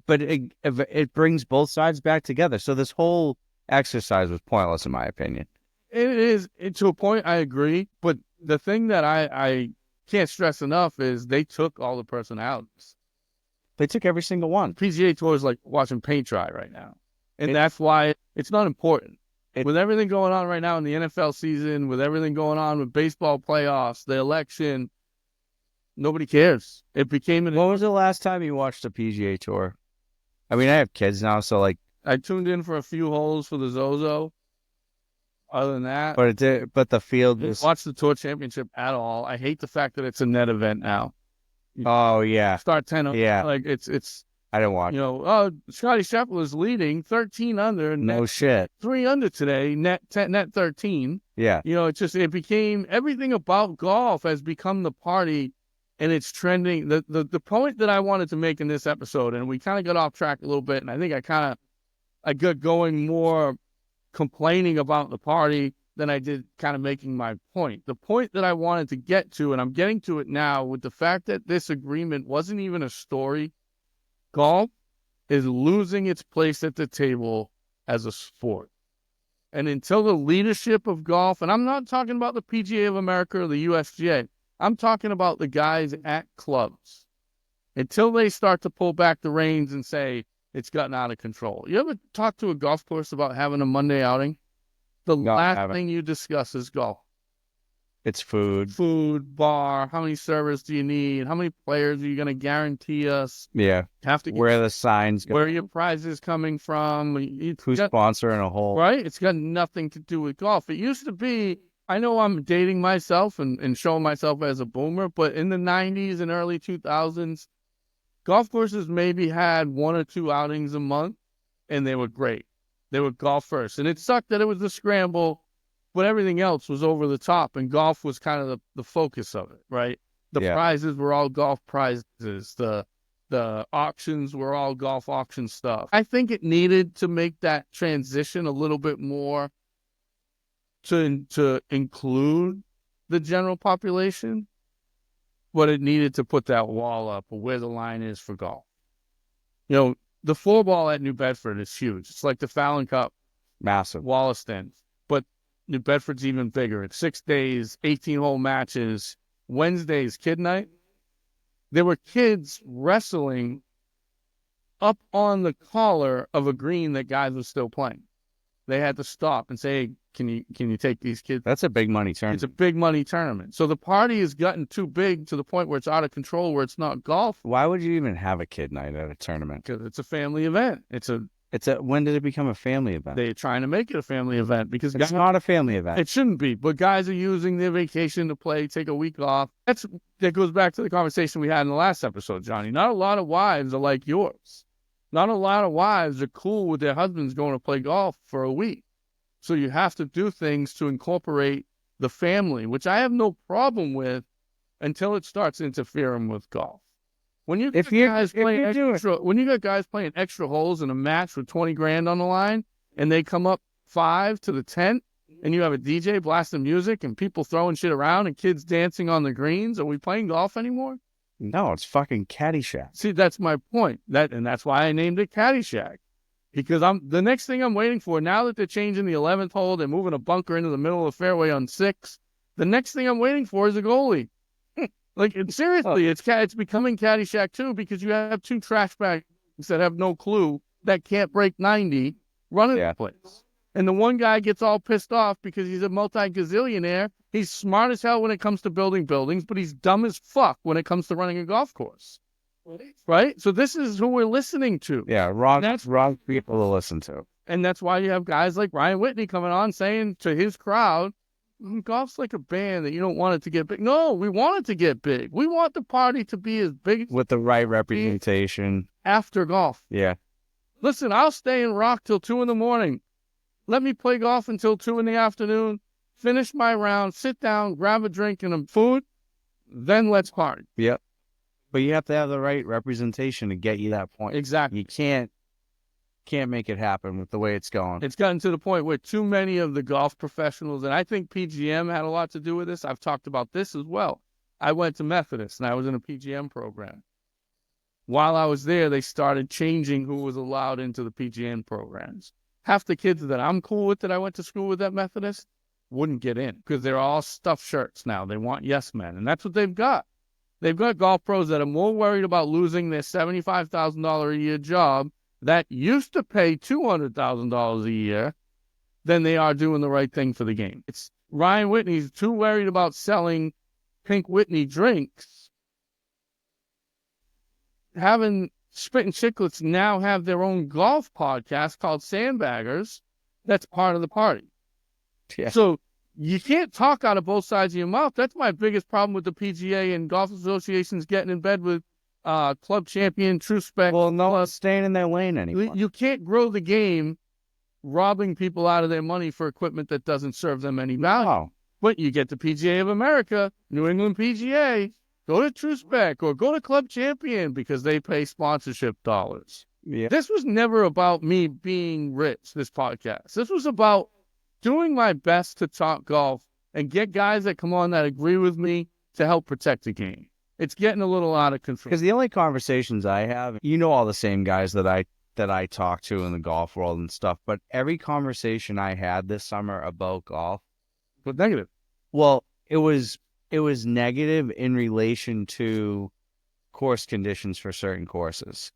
but it brings both sides back together. So this whole exercise was pointless, in my opinion. It is, to a point, I agree. But the thing that I can't stress enough is they took all the personalities. They took every single one. PGA Tour is like watching paint dry right now. And that's why it's not important. With everything going on right now in the NFL season, with everything going on with baseball playoffs, the election, nobody cares. It became When was the last time you watched a PGA Tour? I mean, I have kids now, so like... I tuned in for a few holes for the Zozo. Other than that... But the field I didn't watch the Tour Championship at all. I hate the fact that it's a net event now. Oh, yeah. Start 10. Yeah. Like, it's... I didn't watch. Scotty Scheffler is leading 13 under. No shit. 3 under today, net 13. Yeah. It became, everything about golf has become the party, and it's trending. The point that I wanted to make in this episode, and we kind of got off track a little bit, and I think I got going more complaining about the party than I did kind of making my point. The point that I wanted to get to, and I'm getting to it now, with the fact that this agreement wasn't even a story. Golf is losing its place at the table as a sport. And until the leadership of golf, and I'm not talking about the PGA of America or the USGA, I'm talking about the guys at clubs. Until they start to pull back the reins and say, it's gotten out of control. You ever talk to a golf course about having a Monday outing? The last thing you discuss is golf. It's food. Food, bar, how many servers do you need? How many players are you going to guarantee us? Yeah. Have to where the signs go. Where your prizes coming from. Who's sponsoring a hole. Right? It's got nothing to do with golf. It used to be, I know I'm dating myself and showing myself as a boomer, but in the 90s and early 2000s, golf courses maybe had 1 or 2 outings a month, and they were great. They were golf first. And it sucked that it was a scramble, but everything else was over the top, and golf was kind of the focus of it, right? The prizes were all golf prizes. The auctions were all golf auction stuff. I think it needed to make that transition a little bit more to include the general population, but it needed to put that wall up of where the line is for golf. The 4-ball at New Bedford is huge. It's like the Fallon Cup. Massive. Wollaston. But New Bedford's even bigger. It's 6 days, 18-hole matches. Wednesday's kid night. There were kids wrestling up on the collar of a green that guys were still playing. they had to stop and say, hey, can you take these kids? That's a big money tournament. It's a big money tournament. So the party has gotten too big to the point where it's out of control, where it's not golf. Why would you even have a kid night at a tournament? Because it's a family event. When did it become a family event? They're trying to make it a family event because it's not a family event. It shouldn't be, but guys are using their vacation to play, take a week off. That goes back to the conversation we had in the last episode, Johnny. Not a lot of wives are like yours. Not a lot of wives are cool with their husbands going to play golf for a week. So you have to do things to incorporate the family, which I have no problem with until it starts interfering with golf. When you got guys playing extra holes in a match with 20 grand on the line, and they come up 5 to the tent, and you have a DJ blasting music and people throwing shit around and kids dancing on the greens, are we playing golf anymore? No, it's fucking Caddyshack. See, that's my point. That's why I named it Caddyshack. Because the next thing I'm waiting for, now that they're changing the 11th hole, they're moving a bunker into the middle of the fairway on 6. The next thing I'm waiting for is a goalie. Like, seriously, it's becoming Caddyshack too, because you have 2 trash bags that have no clue, that can't break 90 running the place. And the one guy gets all pissed off because he's a multi-gazillionaire. He's smart as hell when it comes to building buildings, but he's dumb as fuck when it comes to running a golf course. Right? So this is who we're listening to. Yeah, wrong people to listen to. And that's why you have guys like Ryan Whitney coming on saying to his crowd, golf's like a band that you don't want it to get big. No, we want it to get big. We want the party to be as big with the right representation after golf. Yeah. Listen, I'll stay and rock till 2 a.m. Let me play golf until 2 p.m. Finish my round, sit down, grab a drink and a food, then let's party. Yep. But you have to have the right representation to get you that point. Exactly. You can't make it happen with the way it's going. It's gotten to the point where too many of the golf professionals, and I think PGM had a lot to do with this. I've talked about this as well. I went to Methodist and I was in a PGM program. While I was there, they started changing who was allowed into the PGM programs. Half the kids that I'm cool with that I went to school with at Methodist wouldn't get in because they're all stuffed shirts now. They want yes men, and that's what they've got. They've got golf pros that are more worried about losing their $75,000 a year job that used to pay $200,000 a year than they are doing the right thing for the game. It's Ryan Whitney's too worried about selling Pink Whitney drinks. Having Spittin' Chicklets now have their own golf podcast called Sandbaggers. That's part of the party. Yeah. So you can't talk out of both sides of your mouth. That's my biggest problem with the PGA and golf associations getting in bed with club champion, true spec. Well, no one's staying in their lane anymore. You can't grow the game robbing people out of their money for equipment that doesn't serve them any value. No. But you get the PGA of America, New England PGA, go to True Spec or go to Club Champion because they pay sponsorship dollars. Yeah. This was never about me being rich, this podcast. This was about doing my best to talk golf and get guys that come on that agree with me to help protect the game. It's getting a little out of control. Because the only conversations I have, all the same guys that I talk to in the golf world and stuff, but every conversation I had this summer about golf was negative. Well, it was negative in relation to course conditions for certain courses.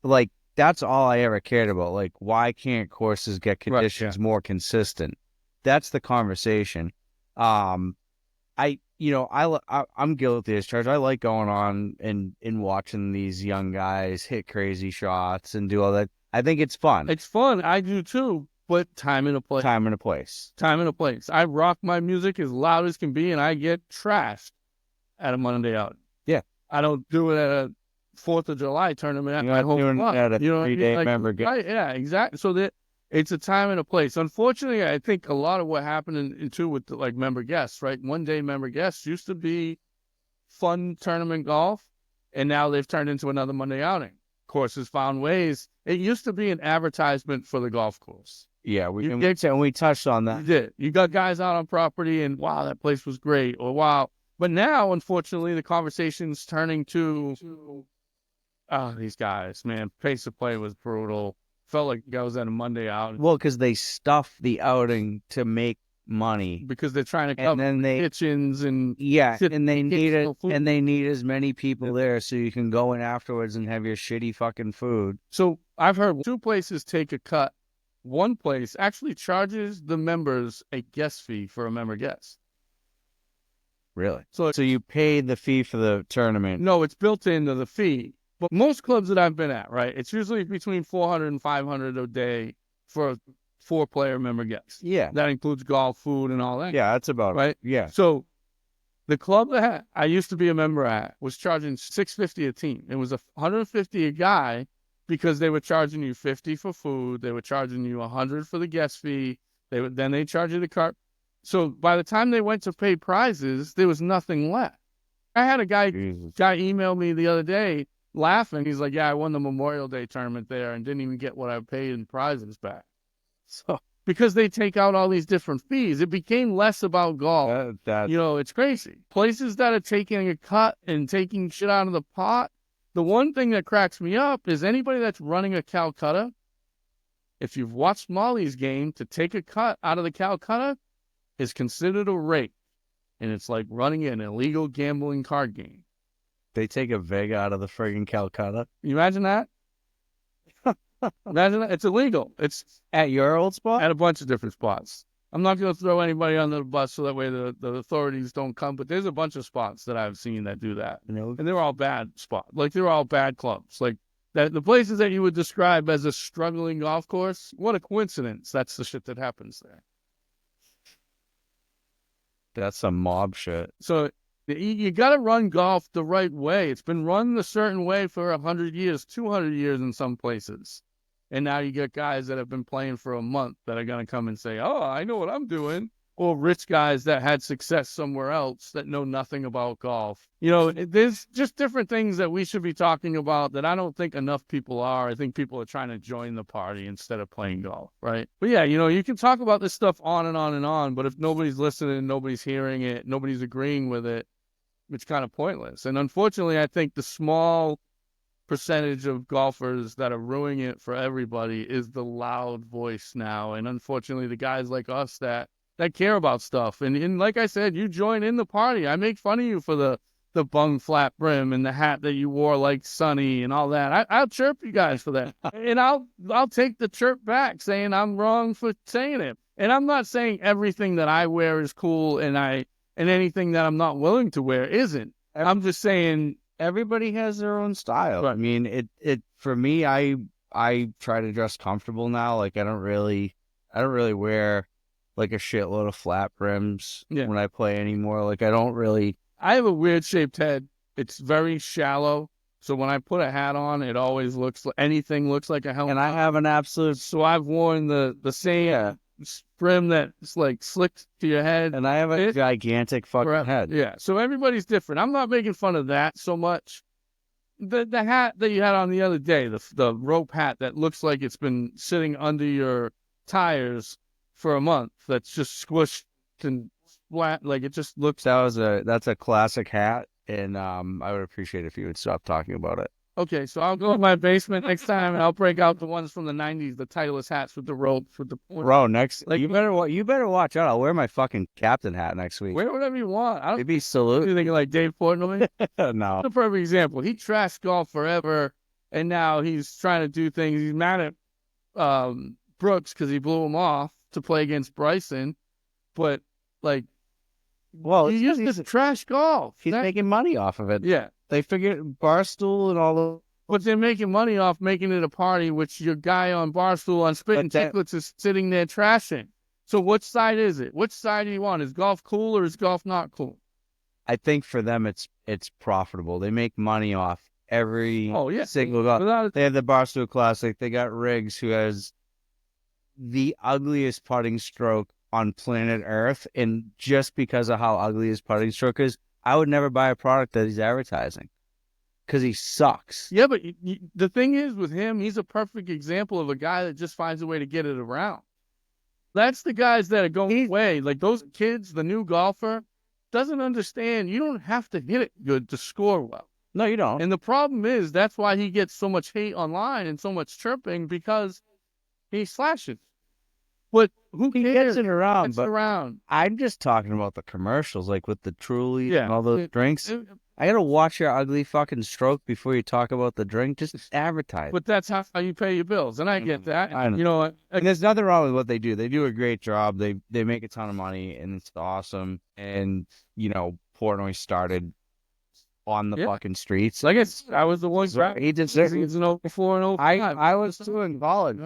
Like, that's all I ever cared about. Like, why can't courses get conditions more consistent? That's the conversation. I'm guilty as charged. I like going on and watching these young guys hit crazy shots and do all that. I think it's fun. It's fun. I do too. But time and a place. Time and a place. Time and a place. I rock my music as loud as can be, and I get trashed at a Monday out. Yeah. I don't do it at a 4th of July tournament at my home club. At a 3-day member game. Right, yeah, exactly. So that it's a time and a place. Unfortunately, I think a lot of what happened too with like member guests, right? 1-day member guests used to be fun tournament golf, and now they've turned into another Monday outing. Courses found ways. It used to be an advertisement for the golf course. Yeah, we touched on that. You did. You got guys out on property and, wow, that place was great, or wow. But now, unfortunately, the conversation's turning to, these guys, man, pace of play was brutal. Felt like I was at a Monday out. Well, because they stuff the outing to make money. Because they're trying to cover kitchens and... Yeah, and they need as many people there so you can go in afterwards and have your shitty fucking food. So I've heard 2 places take a cut one place actually charges the members a guest fee for a member guest. Really? So you pay the fee for the tournament? No, it's built into the fee. But most clubs that I've been at, right, it's usually between 400 and 500 a day for a 4-player member guest. Yeah. That includes golf, food, and all that. Yeah, that's about right. Yeah. So the club that I used to be a member at was charging $650 a team. It was $150 a guy because they were charging you $50 for food. They were charging you $100 for the guest fee. Then they charge you the cart. So by the time they went to pay prizes, there was nothing left. I had a guy emailed me the other day laughing. He's like, "Yeah, I won the Memorial Day tournament there and didn't even get what I paid in prizes back." So because they take out all these different fees, it became less about golf. It's crazy. Places that are taking a cut and taking shit out of the pot. The one thing that cracks me up is anybody that's running a Calcutta, if you've watched Molly's game, to take a cut out of the Calcutta is considered a rape. And it's like running an illegal gambling card game. They take a Vega out of the friggin' Calcutta. You imagine that? Imagine that. It's illegal. It's at your old spot? At a bunch of different spots. I'm not going to throw anybody under the bus so that way the authorities don't come, but there's a bunch of spots that I've seen that do that. And they're all bad spots. Like, they're all bad clubs. Like, the places that you would describe as a struggling golf course, what a coincidence. That's the shit that happens there. That's some mob shit. So you got to run golf the right way. It's been run a certain way for 100 years, 200 years in some places. And now you get guys that have been playing for a month that are going to come and say, "Oh, I know what I'm doing." Or rich guys that had success somewhere else that know nothing about golf. There's just different things that we should be talking about that I don't think enough people are. I think people are trying to join the party instead of playing golf, right? But yeah, you can talk about this stuff on and on and on, but if nobody's listening, nobody's hearing it, nobody's agreeing with it, it's kind of pointless. And unfortunately, I think the small percentage of golfers that are ruining it for everybody is the loud voice now. And unfortunately, the guys like us that care about stuff. And like I said, you join in the party. I make fun of you for the bung flat brim and the hat that you wore like Sonny and all that. I'll chirp you guys for that. And I'll take the chirp back saying I'm wrong for saying it. And I'm not saying everything that I wear is cool and anything that I'm not willing to wear isn't. I'm just saying everybody has their own style. Right. I mean, it for me, I try to dress comfortable now. Like I don't really wear like a shitload of flat brims when I play anymore. Like I have a weird shaped head. It's very shallow. So when I put a hat on, it always anything looks like a helmet. And I have an absolute. So I've worn the same brim that's like slicked to your head. And I have a gigantic fucking head. Yeah. So everybody's different. I'm not making fun of that so much. The hat that you had on the other day, the rope hat that looks like it's been sitting under your tires for a month, that's just squished and flat, like it just looks. That's a classic hat, and I would appreciate if you would stop talking about it. Okay, so I'll go in my basement next time and I'll break out the ones from the 90s, the Titleist hats with the ropes with the. Bro, you better watch out. I'll wear my fucking captain hat next week. Wear whatever you want. Maybe salute. You think like Dave Portnoy? No. That's a perfect example. He trashed golf forever, and now he's trying to do things. He's mad at Brooks because he blew him off to play against Bryson, but like, well, he used to trash golf. He's making money off of it. Yeah, they figured Barstool and all the. But they're making money off making it a party, which your guy on Barstool on Spittin' Chicklets is sitting there trashing. So which side is it? Which side do you want? Is golf cool or is golf not cool? I think for them it's profitable. They make money off every single golf. They have the Barstool Classic. They got Riggs, who has the ugliest putting stroke on planet Earth, and just because of how ugly his putting stroke is, I would never buy a product that he's advertising because he sucks. Yeah, but the thing is with him, he's a perfect example of a guy that just finds a way to get it around. That's the guys that are going away. Like those kids, the new golfer doesn't understand you don't have to hit it good to score well. No, you don't. And the problem is that's why he gets so much hate online and so much chirping, because he slashes. But who He cares? gets it around, It's but around. I'm just talking about the commercials, like with the Truly and all those drinks. It- I gotta watch your ugly fucking stroke before you talk about the drink. Just advertise. But that's how you pay your bills, and I get that. I know. You know, And there's nothing wrong with what they do. They do a great job. They make a ton of money, and it's awesome. And Portnoy started on the fucking streets. like I was the one So he did seasons in 04 and 05. I was too in college.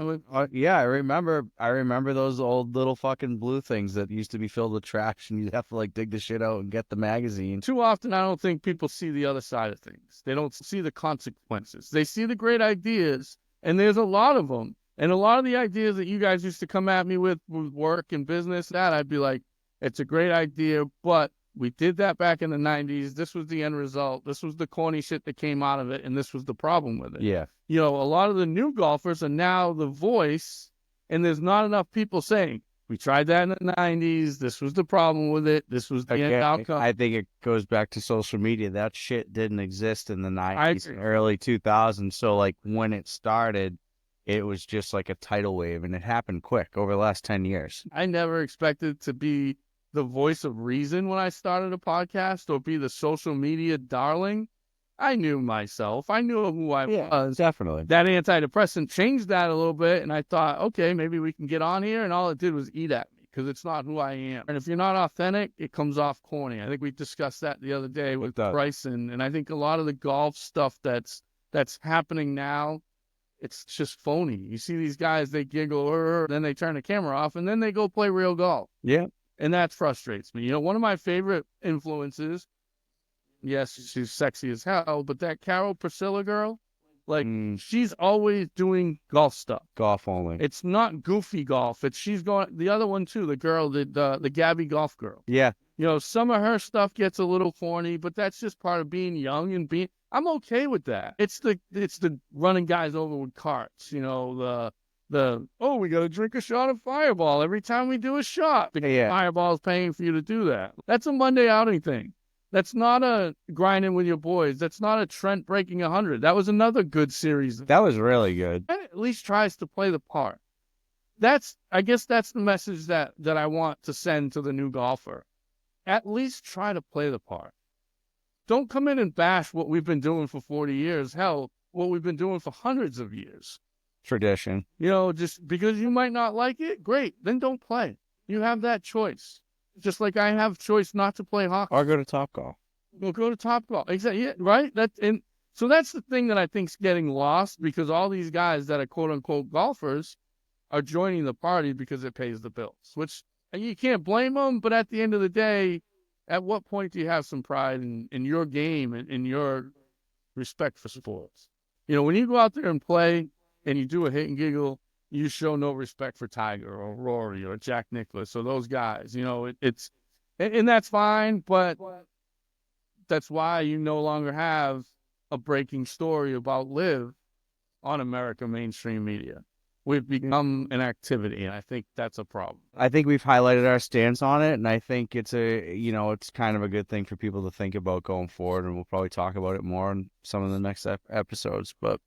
Yeah, I remember those old little fucking blue things that used to be filled with trash, and you'd have to like dig the shit out and get the magazine. Too often, I don't think people see the other side of things. They don't see the consequences. They see the great ideas, and there's a lot of them. And a lot of the ideas that you guys used to come at me with work and business, that I'd be like, it's a great idea, but we did that back in the 90s. This was the end result. This was the corny shit that came out of it, and this was the problem with it. Yeah. A lot of the new golfers are now the voice, and there's not enough people saying, we tried that in the 90s. This was the problem with it. This was the end outcome. I think it goes back to social media. That shit didn't exist in the 90s and early 2000s. So, like, when it started, it was just like a tidal wave, and it happened quick over the last 10 years. I never expected to be the voice of reason when I started a podcast or be the social media darling. I knew myself. I knew who I was. Definitely. That antidepressant changed that a little bit, and I thought, okay, maybe we can get on here, and all it did was eat at me because it's not who I am. And if you're not authentic, it comes off corny. I think we discussed that the other day with Bryson, and I think a lot of the golf stuff that's happening now, it's just phony. You see these guys, they giggle, then they turn the camera off, and then they go play real golf. Yeah. And that frustrates me. One of my favorite influences, yes, she's sexy as hell, but that Carol Priscilla girl, she's always doing golf stuff. Golf only. It's not goofy golf. She's going, the other one too, the girl, the Gabby golf girl. Yeah. Some of her stuff gets a little corny, but that's just part of being young and I'm okay with that. It's the running guys over with carts, we got to drink a shot of Fireball every time we do a shot. Because Fireball's paying for you to do that. That's a Monday outing thing. That's not a grinding with your boys. That's not a Trent breaking 100. That was another good series. That was really good. And at least tries to play the part. I guess that's the message that I want to send to the new golfer. At least try to play the part. Don't come in and bash what we've been doing for 40 years. Hell, what we've been doing for hundreds of years. Tradition. Just because you might not like it, great. Then don't play. You have that choice. Just like I have choice not to play hockey. Or go to Topgolf. Go to Topgolf. Exactly. Yeah, right? So that's the thing that I think's getting lost because all these guys that are quote unquote golfers are joining the party because it pays the bills, which you can't blame them. But at the end of the day, at what point do you have some pride in your game and in your respect for sports? When you go out there and play and you do a hit and giggle, you show no respect for Tiger or Rory or Jack Nicklaus or those guys. And that's fine, but that's why you no longer have a breaking story about Liv on American mainstream media. We've become an activity, and I think that's a problem. I think we've highlighted our stance on it, and I think it's it's kind of a good thing for people to think about going forward, and we'll probably talk about it more in some of the next episodes, but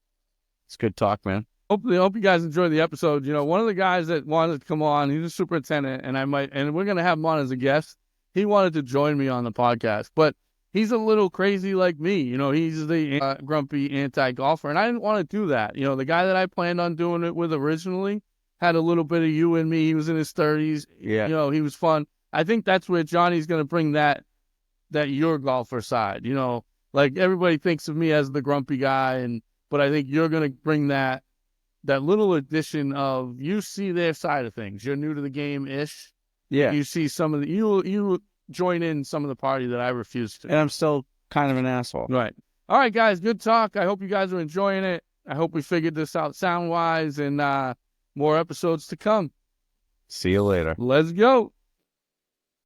it's good talk, man. Hope you guys enjoyed the episode. One of the guys that wanted to come on, he's a superintendent, and we're going to have him on as a guest. He wanted to join me on the podcast, but he's a little crazy like me. He's the grumpy anti-golfer, and I didn't want to do that. The guy that I planned on doing it with originally had a little bit of you in me. He was in his 30s. Yeah. He was fun. I think that's where Johnny's going to bring that your golfer side. Like everybody thinks of me as the grumpy guy, but I think you're going to bring that little addition of you see their side of things. You're new to the game-ish. Yeah. You see some of the you join in some of the party that I refuse to. And I'm still kind of an asshole. Right. All right, guys. Good talk. I hope you guys are enjoying it. I hope we figured this out sound-wise and more episodes to come. See you later. Let's go.